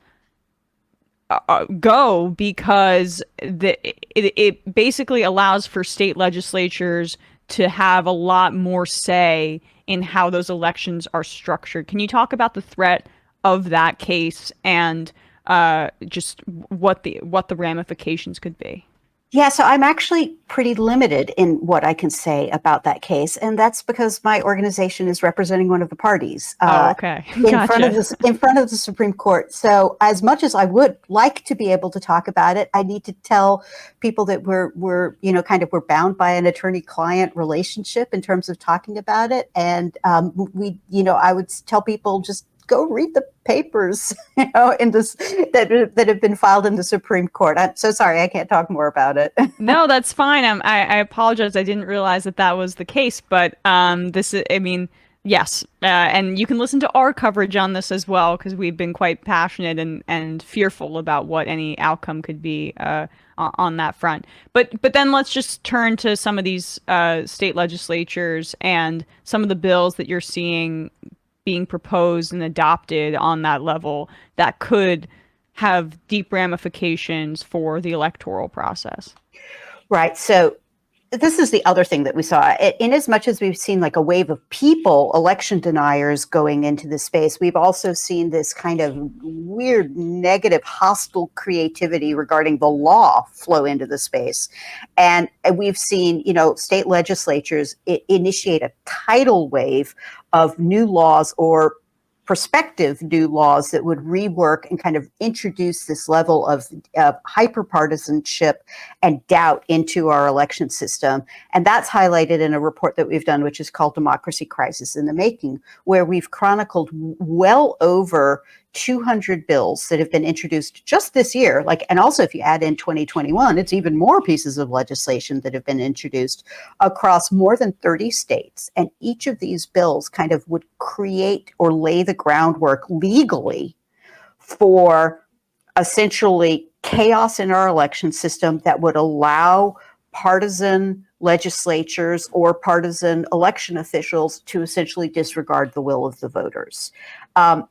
go, because it basically allows for state legislatures to have a lot more say in how those elections are structured. Can you talk about the threat of that case and just what the ramifications could be? Yeah, so I'm actually pretty limited in what I can say about that case, and that's because my organization is representing one of the parties. Okay. Gotcha. in front of the Supreme Court. So, as much as I would like to be able to talk about it, I need to tell people that we're bound by an attorney-client relationship in terms of talking about it, and I would tell people just go read the papers, in this that have been filed in the Supreme Court. I'm so sorry, I can't talk more about it. No, that's fine. I apologize. I didn't realize that was the case. But yes, and you can listen to our coverage on this as well, because we've been quite passionate and fearful about what any outcome could be on that front. But then let's just turn to some of these state legislatures and some of the bills that you're seeing being proposed and adopted on that level that could have deep ramifications for the electoral process. Right. So this is the other thing that we saw. In as much as we've seen like a wave of people, election deniers going into this space, we've also seen this kind of weird, negative, hostile creativity regarding the law flow into the space. And we've seen, state legislatures initiate a tidal wave of new laws or prospective new laws that would rework and kind of introduce this level of hyperpartisanship and doubt into our election system. And that's highlighted in a report that we've done, which is called Democracy Crisis in the Making, where we've chronicled well over 200 bills that have been introduced just this year. And also if you add in 2021, it's even more pieces of legislation that have been introduced across more than 30 states. And each of these bills kind of would create or lay the groundwork legally for essentially chaos in our election system that would allow partisan legislatures or partisan election officials to essentially disregard the will of the voters.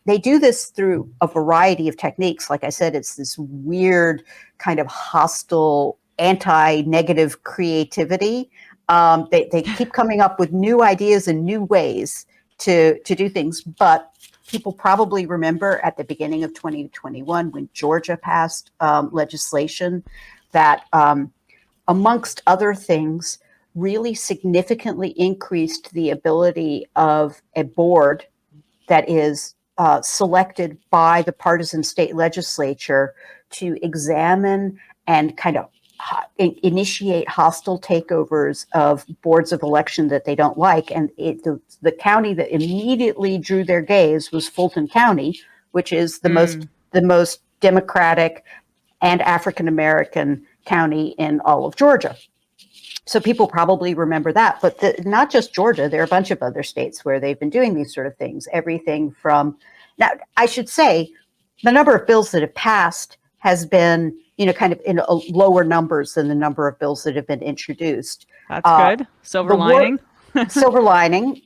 They do this through a variety of techniques. Like I said, it's this weird kind of hostile, anti-negative creativity. They keep coming up with new ideas and new ways to do things. But people probably remember at the beginning of 2021 when Georgia passed legislation that, amongst other things, really significantly increased the ability of a board that is selected by the partisan state legislature to examine and kind of initiate hostile takeovers of boards of election that they don't like. And the county that immediately drew their gaze was Fulton County, which is the most Democratic and African American county in all of Georgia. So people probably remember that, but not just Georgia. There are a bunch of other states where they've been doing these sort of things. Everything from, now I should say, the number of bills that have passed has been, kind of in lower numbers than the number of bills that have been introduced. That's good. Silver lining. Silver lining.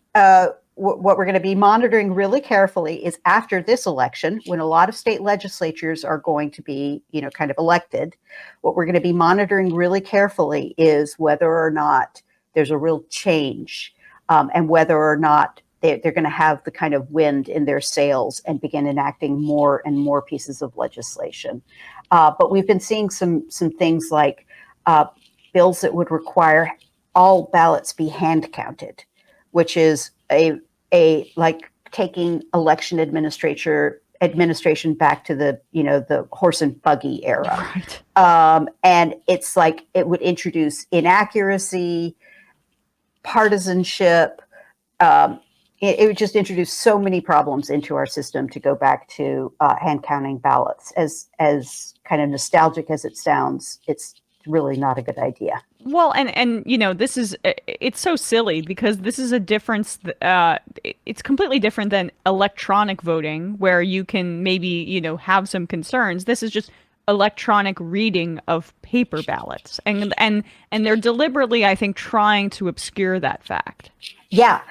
What we're going to be monitoring really carefully is after this election, when a lot of state legislatures are going to be, kind of elected, what we're going to be monitoring really carefully is whether or not there's a real change and whether or not they're going to have the kind of wind in their sails and begin enacting more and more pieces of legislation. But we've been seeing some things like bills that would require all ballots be hand counted, which is a like taking election administration back to the horse and buggy era. Right. And it's like it would introduce inaccuracy, partisanship. It would just introduce so many problems into our system to go back to hand counting ballots. As kind of nostalgic as it sounds, it's really not a good idea. Well, and it's so silly because this is a difference. It's completely different than electronic voting, where you can maybe have some concerns. This is just electronic reading of paper ballots, and they're deliberately, I think, trying to obscure that fact. Yeah.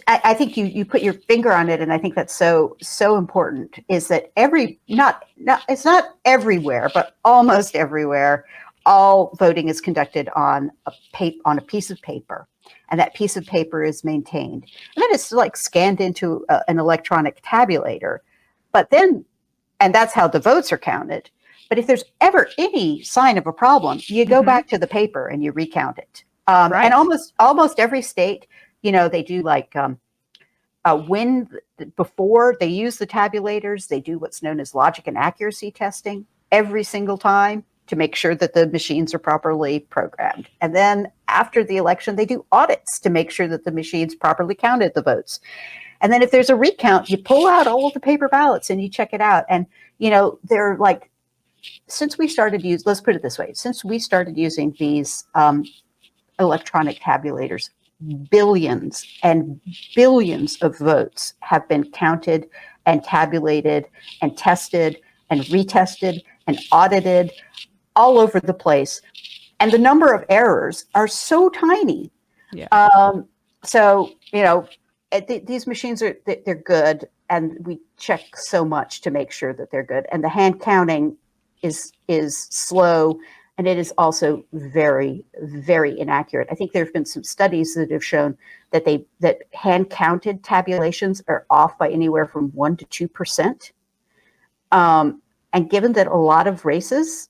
I think you put your finger on it, and I think that's so important. Is that it's not everywhere, but almost everywhere, all voting is conducted on a piece of paper, and that piece of paper is maintained, and then it's like scanned into an electronic tabulator. And that's how the votes are counted. But if there's ever any sign of a problem, you go back to the paper and you recount it. Right. And almost every state, they do like before they use the tabulators, they do what's known as logic and accuracy testing every single time to make sure that the machines are properly programmed. And then after the election, they do audits to make sure that the machines properly counted the votes. And then if there's a recount, you pull out all of the paper ballots and you check it out. And, they're like, since we started using these electronic tabulators, billions and billions of votes have been counted and tabulated and tested and retested and audited all over the place. And the number of errors are so tiny. Yeah. These machines they're good, and we check so much to make sure that they're good. And the hand counting is slow, and it is also very, very inaccurate. I think there have been some studies that have shown that hand counted tabulations are off by anywhere from 1% to 2%. And given that a lot of races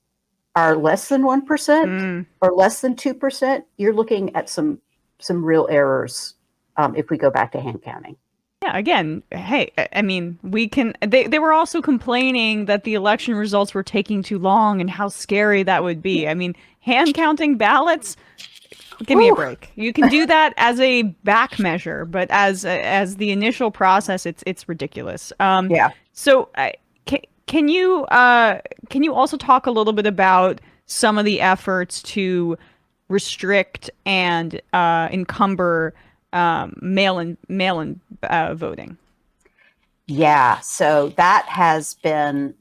are less than 1% or less than 2%, you're looking at some real errors if we go back to hand counting. Yeah, again, hey, I mean, they were also complaining that the election results were taking too long and how scary that would be. I mean, hand counting ballots, give me a break. You can do that as a back measure, but as the initial process, it's ridiculous. Yeah. So Can you also talk a little bit about some of the efforts to restrict and encumber mail-in voting? Yeah, so that has been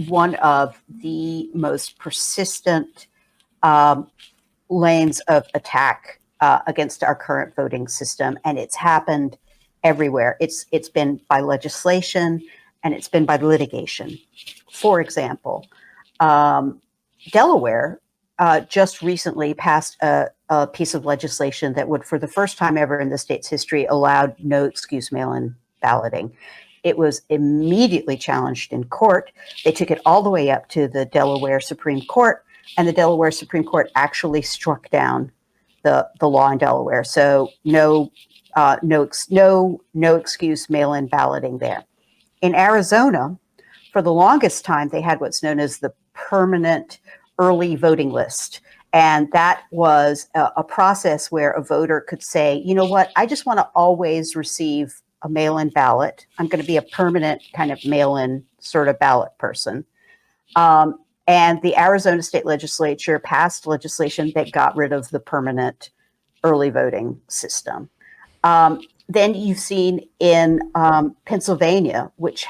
one of the most persistent lanes of attack against our current voting system, and it's happened everywhere. It's been by legislation and it's been by litigation. For example, Delaware just recently passed a piece of legislation that would, for the first time ever in the state's history, allowed no excuse mail-in balloting. It was immediately challenged in court. They took it all the way up to the Delaware Supreme Court, and the Delaware Supreme Court actually struck down the law in Delaware. So no excuse mail-in balloting there. In Arizona, for the longest time, they had what's known as the permanent early voting list. And that was a process where a voter could say, you know what, I just want to always receive a mail-in ballot. I'm going to be a permanent kind of mail-in sort of ballot person. And the Arizona state legislature passed legislation that got rid of the permanent early voting system. Then you've seen in Pennsylvania, which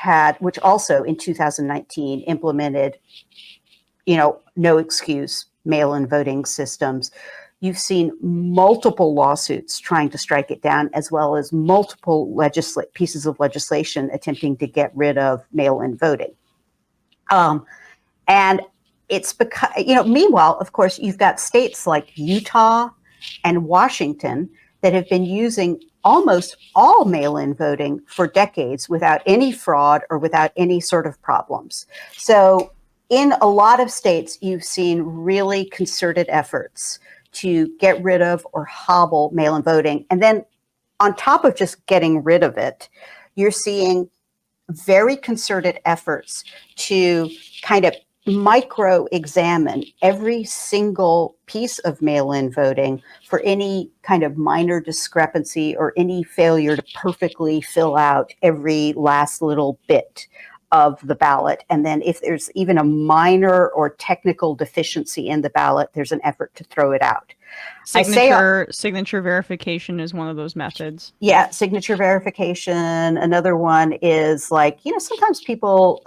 also in 2019 implemented, no excuse mail-in voting systems. You've seen multiple lawsuits trying to strike it down, as well as multiple pieces of legislation attempting to get rid of mail-in voting. And it's because, meanwhile, of course, you've got states like Utah and Washington that have been using almost all mail-in voting for decades without any fraud or without any sort of problems. So in a lot of states, you've seen really concerted efforts to get rid of or hobble mail-in voting. And then on top of just getting rid of it, you're seeing very concerted efforts to kind of micro-examine every single piece of mail-in voting for any kind of minor discrepancy or any failure to perfectly fill out every last little bit of the ballot. And then if there's even a minor or technical deficiency in the ballot, there's an effort to throw it out. Signature verification is one of those methods. Yeah, signature verification. Another one is like, sometimes people,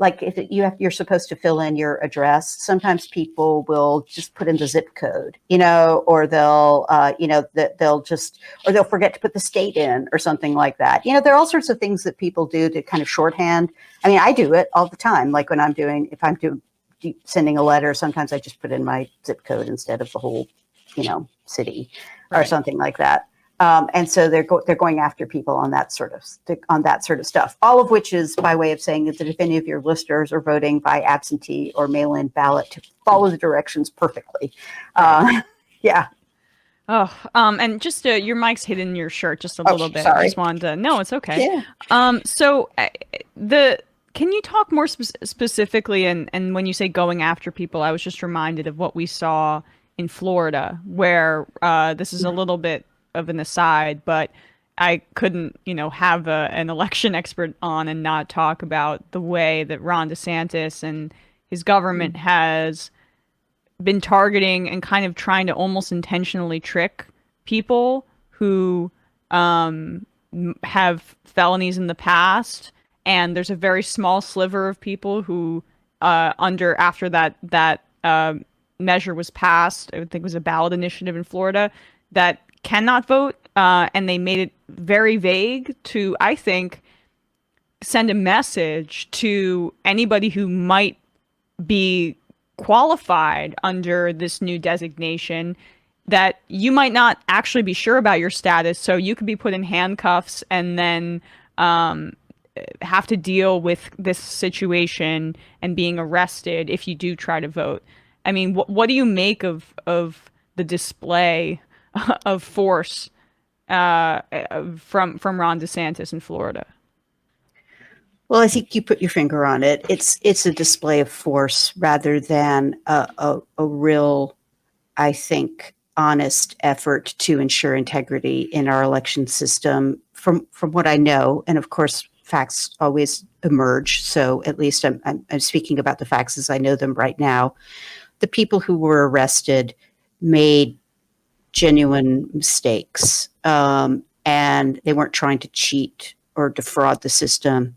like if you're supposed to fill in your address, sometimes people will just put in the zip code, or they'll forget to put the state in or something like that. There are all sorts of things that people do to kind of shorthand. I mean, I do it all the time. Like when if I'm sending a letter, sometimes I just put in my zip code instead of the whole, city or something like that. And so they're going after people on that sort of stuff. All of which is by way of saying that if any of your listeners are voting by absentee or mail-in ballot, to follow the directions perfectly. Yeah. Oh, and just your mic's hidden in your shirt just a little bit. Sorry. I just wanted to. No, it's okay. Yeah. So can you talk more specifically? And when you say going after people, I was just reminded of what we saw in Florida, where this is a little bit of an aside, but I couldn't, have an election expert on and not talk about the way that Ron DeSantis and his government has been targeting and kind of trying to almost intentionally trick people who have felonies in the past. And there's a very small sliver of people who, after that measure was passed, I think it was a ballot initiative in Florida, that cannot vote, and they made it very vague to, I think, send a message to anybody who might be qualified under this new designation that you might not actually be sure about your status, so you could be put in handcuffs and then have to deal with this situation and being arrested if you do try to vote. I mean, what do you make of the display of force from Ron DeSantis in Florida? Well, I think you put your finger on it. It's a display of force rather than a real, I think, honest effort to ensure integrity in our election system from what I know, and of course, facts always emerge. So at least I'm speaking about the facts as I know them right now. The people who were arrested made genuine mistakes, and they weren't trying to cheat or defraud the system.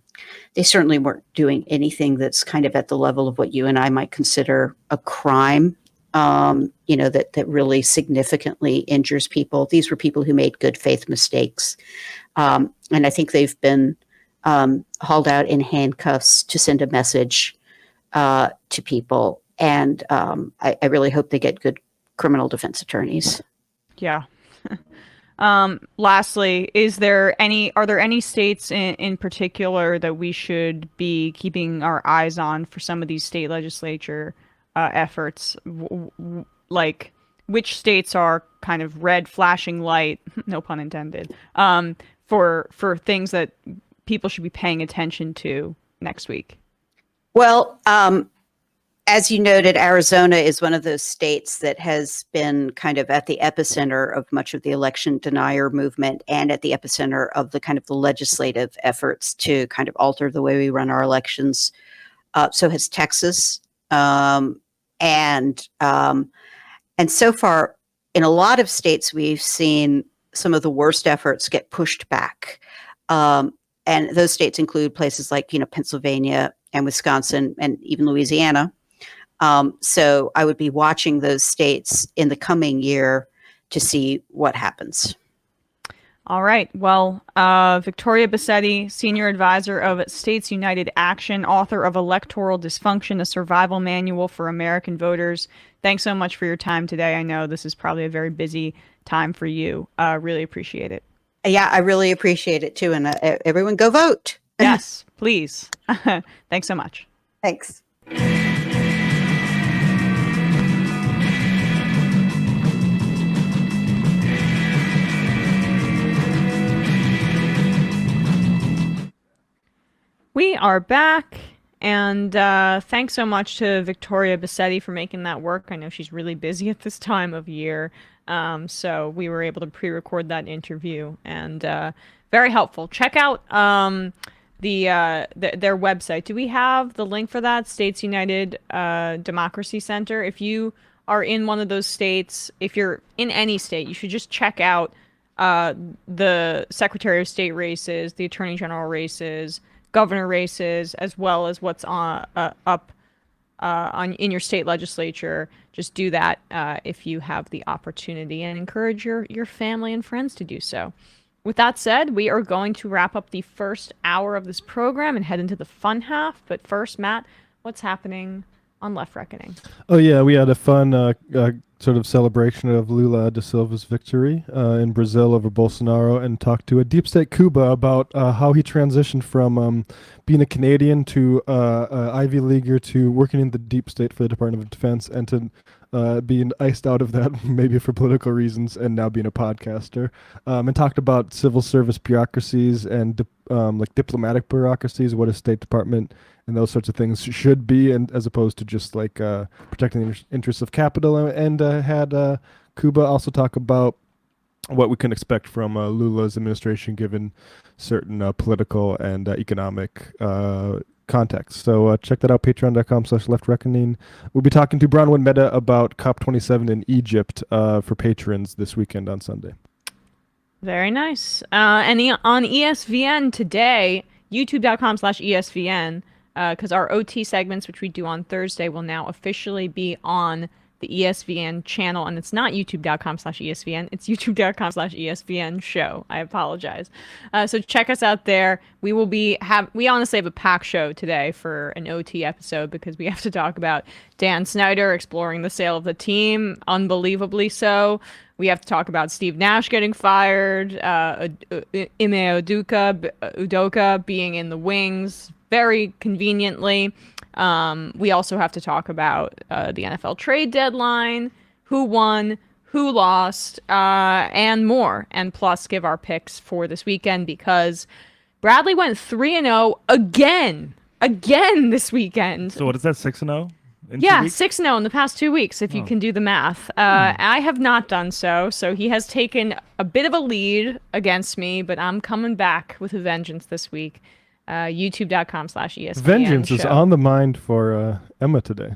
They certainly weren't doing anything that's kind of at the level of what you and I might consider a crime, that really significantly injures people. These were people who made good faith mistakes. And I think they've been hauled out in handcuffs to send a message to people. And I really hope they get good criminal defense attorneys. Yeah. Lastly, are there any states in particular that we should be keeping our eyes on for some of these state legislature efforts? Like, which states are kind of red flashing light, no pun intended, for things that people should be paying attention to next week? Well, as you noted, Arizona is one of those states that has been kind of at the epicenter of much of the election denier movement and at the epicenter of the kind of the legislative efforts to kind of alter the way we run our elections. So has Texas. And so far, in a lot of states, we've seen some of the worst efforts get pushed back. And those states include places like, Pennsylvania and Wisconsin and even Louisiana. So I would be watching those states in the coming year to see what happens. All right. Well, Victoria Bassetti, Senior Advisor of States United Action, author of Electoral Dysfunction, a Survival Manual for American Voters. Thanks so much for your time today. I know this is probably a very busy time for you. Really appreciate it. Yeah, I really appreciate it too. And everyone go vote. Yes, please. Thanks so much. Thanks. We are back, and thanks so much to Victoria Bassetti for making that work. I know she's really busy at this time of year, so we were able to pre-record that interview, and very helpful. Check out their website. Do we have the link for that? States United Democracy Center. If you are in one of those states, if you're in any state, you should just check out the Secretary of State races, the Attorney General races, governor races, as well as what's up in your state legislature. Just do that if you have the opportunity, and encourage your family and friends to do so. With that said, we are going to wrap up the first hour of this program and head into the fun half. But first, Matt, what's happening on Left Reckoning? Oh yeah, we had a fun sort of celebration of Lula da Silva's victory in Brazil over Bolsonaro, and talked to a deep state Cuba about how he transitioned from being a Canadian to Ivy Leaguer to working in the deep state for the Department of Defense, and to being iced out of that maybe for political reasons, and now being a podcaster, and talked about civil service bureaucracies and like diplomatic bureaucracies, what a State Department and those sorts of things should be, and as opposed to just like protecting the interests of capital, and had Cuba also talk about what we can expect from Lula's administration given certain political and economic context. So check that out, patreon.com/leftreckoning. We'll be talking to Bronwyn Mehta about COP27 in Egypt for patrons this weekend on Sunday. Very nice. And on ESVN today, youtube.com/ESVN, because our OT segments, which we do on Thursday, will now officially be on the ESVN channel, and it's not youtube.com/ESVN, it's youtube.com/ESVN show. I apologize. So check us out there. We honestly have a packed show today for an OT episode, because we have to talk about Dan Snyder exploring the sale of the team, unbelievably so. We have to talk about Steve Nash getting fired, Ime Udoka being in the wings very conveniently. We also have to talk about the NFL trade deadline, who won, who lost, and more. And plus give our picks for this weekend, because Bradley went 3-0 again this weekend. So what is that, 6-0? in 2 Yeah, weeks? 6-0 in the past 2 weeks, if you can do the math. I have not done so he has taken a bit of a lead against me, but I'm coming back with a vengeance this week. YouTube.com/ESPN Vengeance is show. on the mind for Emma today.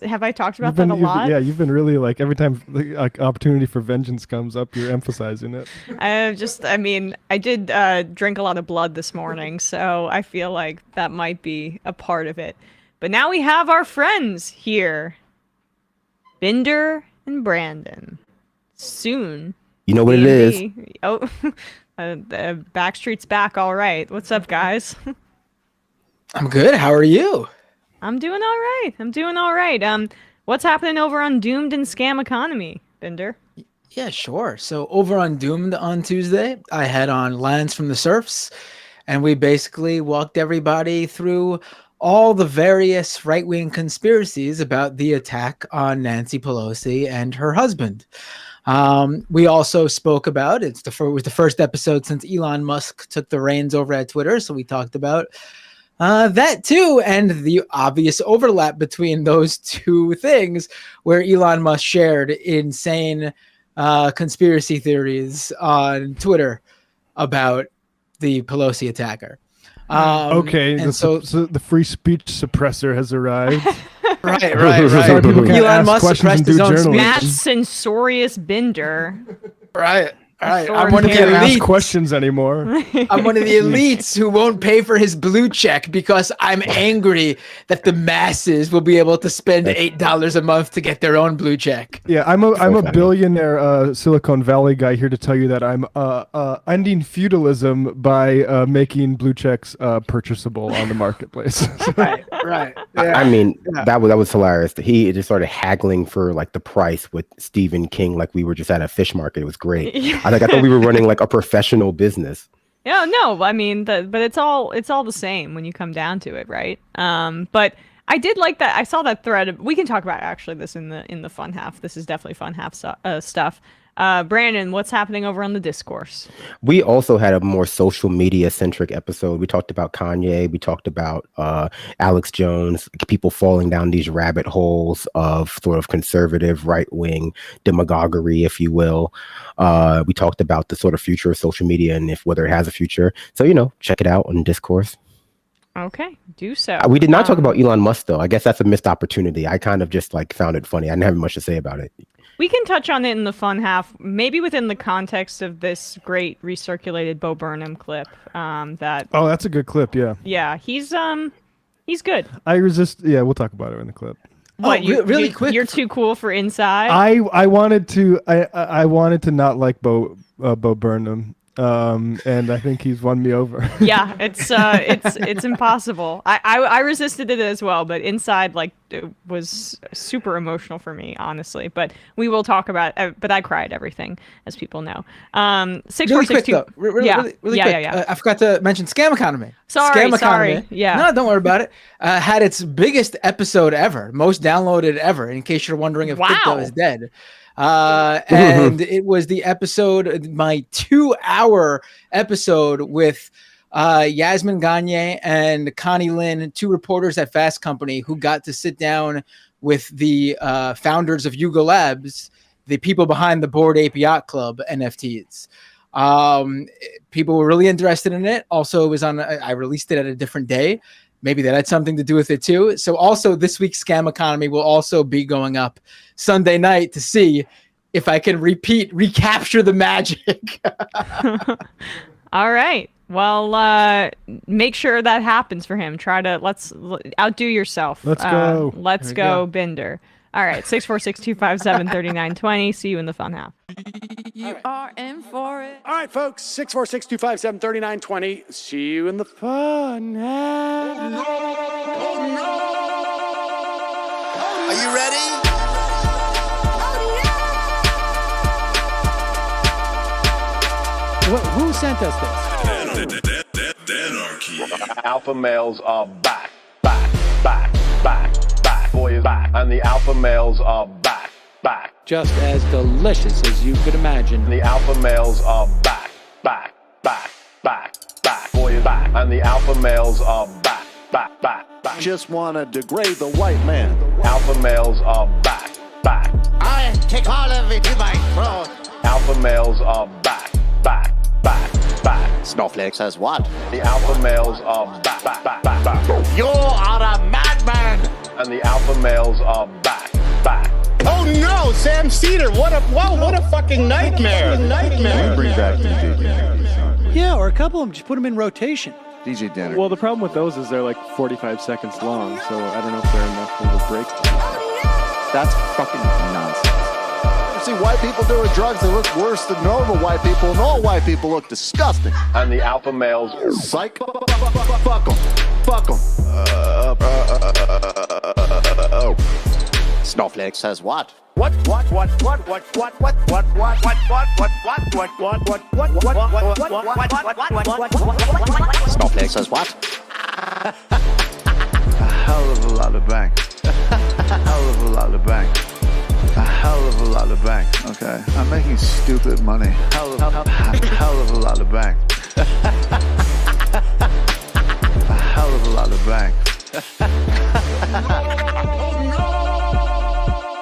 Have I talked about that a lot? You've been really like every time the opportunity for vengeance comes up, you're emphasizing it. I did drink a lot of blood this morning, so I feel like that might be a part of it. But now we have our friends here, Binder and Brandon. Soon. You know what it is. Oh, Backstreet's back. All right. What's up, guys? I'm good. How are you? I'm doing all right. What's happening over on Doomed and Scam Economy, Binder? Yeah, sure. So over on Doomed on Tuesday, I had on Lance from the Surfs, and we basically walked everybody through all the various right-wing conspiracies about the attack on Nancy Pelosi and her husband. We also spoke about, it was the first episode since Elon Musk took the reins over at Twitter, so we talked about that too, and the obvious overlap between those two things, where Elon Musk shared insane conspiracy theories on Twitter about the Pelosi attacker. Okay, so the free speech suppressor has arrived. Right. Elon Musk suppressed his own speech. Matt Censorious Binder. Right. I'm one of the can't ask elites. questions anymore. I'm one of the elites who won't pay for his blue check because I'm angry that the masses will be able to spend $8 a month to get their own blue check. Yeah, I'm a billionaire Silicon Valley guy here to tell you that I'm ending feudalism by making blue checks purchasable on the marketplace. Right. Yeah. I mean, that was hilarious. He just started haggling for like the price with Stephen King, like we were just at a fish market. It was great. I thought we were running like a professional business. Yeah, no, I mean, but it's all the same when you come down to it, right? But I did like that. I saw that thread. We can talk about actually this in the fun half. This is definitely fun half stuff. Brandon, what's happening over on the discourse? We also had a more social media centric episode. We talked about Kanye. We talked about Alex Jones, people falling down these rabbit holes of sort of conservative right wing demagoguery, if you will. We talked about the sort of future of social media and whether it has a future. So, check it out on Discourse. Okay, do so. We did not talk about Elon Musk, though. I guess that's a missed opportunity. I kind of just found it funny. I didn't have much to say about it. We can touch on it in the fun half, maybe within the context of this great recirculated Bo Burnham clip. Oh, that's a good clip. Yeah. Yeah, he's good. I resist. Yeah, we'll talk about it in the clip. What, really quick? You're too cool for Inside. I wanted to not like Bo Burnham. And I think he's won me over. Yeah, it's impossible. I resisted it as well, but Inside it was super emotional for me, honestly. But we will talk about. But I cried everything, as people know. 6462. Really quick. Yeah. I forgot to mention Scam Economy. Sorry. Yeah. No, don't worry about it. Had its biggest episode ever, most downloaded ever. In case you're wondering if crypto is dead. And it was the episode, my 2-hour episode with Yasmin Gagne and Connie Lin, two reporters at Fast Company who got to sit down with the founders of Yuga Labs, the people behind the Bored Ape Yacht Club NFTs. People were really interested in it. Also, it was I released it at a different day. Maybe that had something to do with it too. So also this week's Scam Economy will also be going up Sunday night to see if I can recapture the magic. All right. Well, make sure that happens for him. Let's outdo yourself. Let's go. Let's go, Binder. All right. 646-257-3920. See you in the fun half. You are in for it. All right, folks. 646-257-3920. See you in the fun half. Oh, no. Are you ready? Who sent us this? Alpha males are back. Boy is back. And the alpha males are back. Just as delicious as you could imagine. The alpha males are back. Boy is back. And the alpha males are back. Just want to degrade the white man. Alpha males are back. I take all of it in my throat. Alpha males are back. Snowflake says what? The alpha males are back. You are a madman! And the alpha males are back. Oh no, Sam Seder, what a fucking nightmare. Bring back DJ. Yeah, or a couple of them, just put them in rotation. DJ Deniers. Well, the problem with those is they're like 45 seconds long, so I don't know if they're enough of a break. That's fucking nonsense. You see white people doing drugs, they look worse than normal white people, and all white people look disgusting. And the alpha males, psych, fuck them. Snowflake says what? Snowflake says what? A hell of a lot of bank. A hell of a lot of bank. A hell of a lot of bank. Okay, I'm making stupid money. Hell of a lot of bank. A hell of a lot of bank.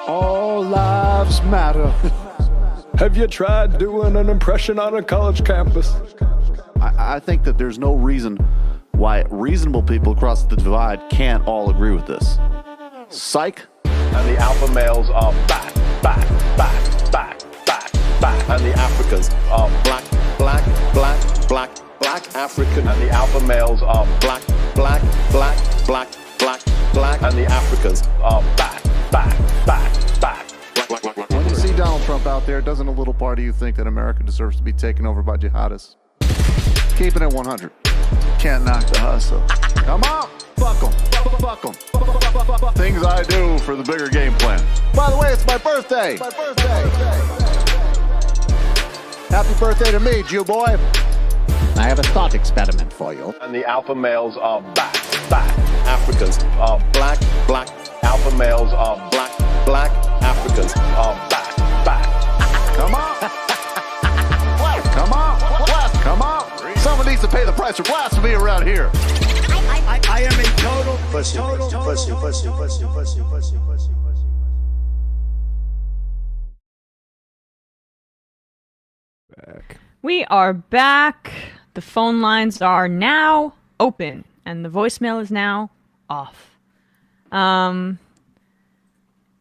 All lives matter. Have you tried doing an impression on a college campus? I think that there's no reason why reasonable people across the divide can't all agree with this. Psych. and the alpha males are back. And the Africans are black African, and the alpha males are black. And the Africans are back. When you see Donald Trump out there, doesn't a little part of you think that America deserves to be taken over by jihadists? Keep it at 100. Can't knock the hustle. Come on, fuck them. Things I do for the bigger game plan. By the way, it's my birthday. Happy birthday to me, Jew boy. I have a thought experiment for you. And the alpha males are back. Africans are black. Alpha males are black. Africans are back. Come on. Come on. Someone needs to pay the price for blasphemy around here. I am a total pussy. We are back. The phone lines are now open, and the voicemail is now off.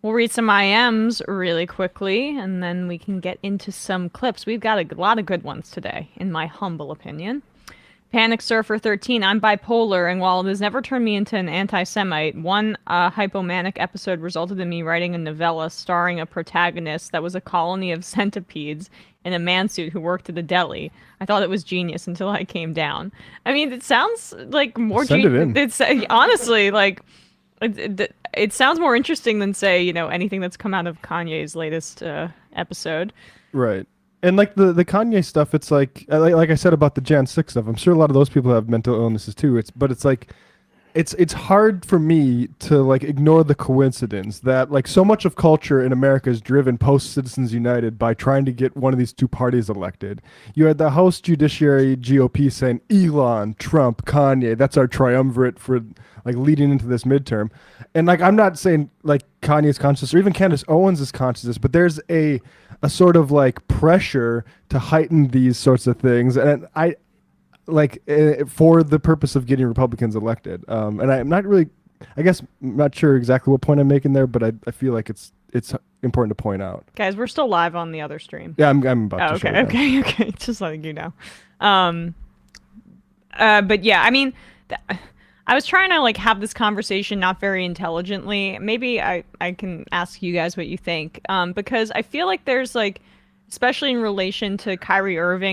We'll read some IMs really quickly, and then we can get into some clips. We've got a lot of good ones today, in my humble opinion. Panic Surfer 13, I'm bipolar, and while it has never turned me into an anti-Semite, one hypomanic episode resulted in me writing a novella starring a protagonist that was a colony of centipedes in a man-suit who worked at a deli. I thought it was genius until I came down. I mean, it sounds like more genius. It's honestly like it sounds more interesting than, say, you know, anything that's come out of Kanye's latest episode. Right. And like the Kanye stuff, it's like I said about the Jan 6 stuff, I'm sure a lot of those people have mental illnesses too. It's like it's hard for me to like ignore the coincidence that like so much of culture in America is driven post Citizens United by trying to get one of these two parties elected. You had the House Judiciary GOP saying Elon, Trump, Kanye, that's our triumvirate for like leading into this midterm. And like I'm not saying like Kanye's conscious or even Candace Owens is conscious, but there's a sort of like pressure to heighten these sorts of things, and I like for the purpose of getting Republicans elected. And I'm not really, I guess, not sure exactly what point I'm making there, but I feel like it's important to point out. Guys, we're still live on the other stream. Yeah, I'm about to. Okay. Just letting you know. But yeah, I mean, I was trying to like have this conversation not very intelligently. Maybe I can ask you guys what you think, because I feel like there's like, especially in relation to Kyrie Irving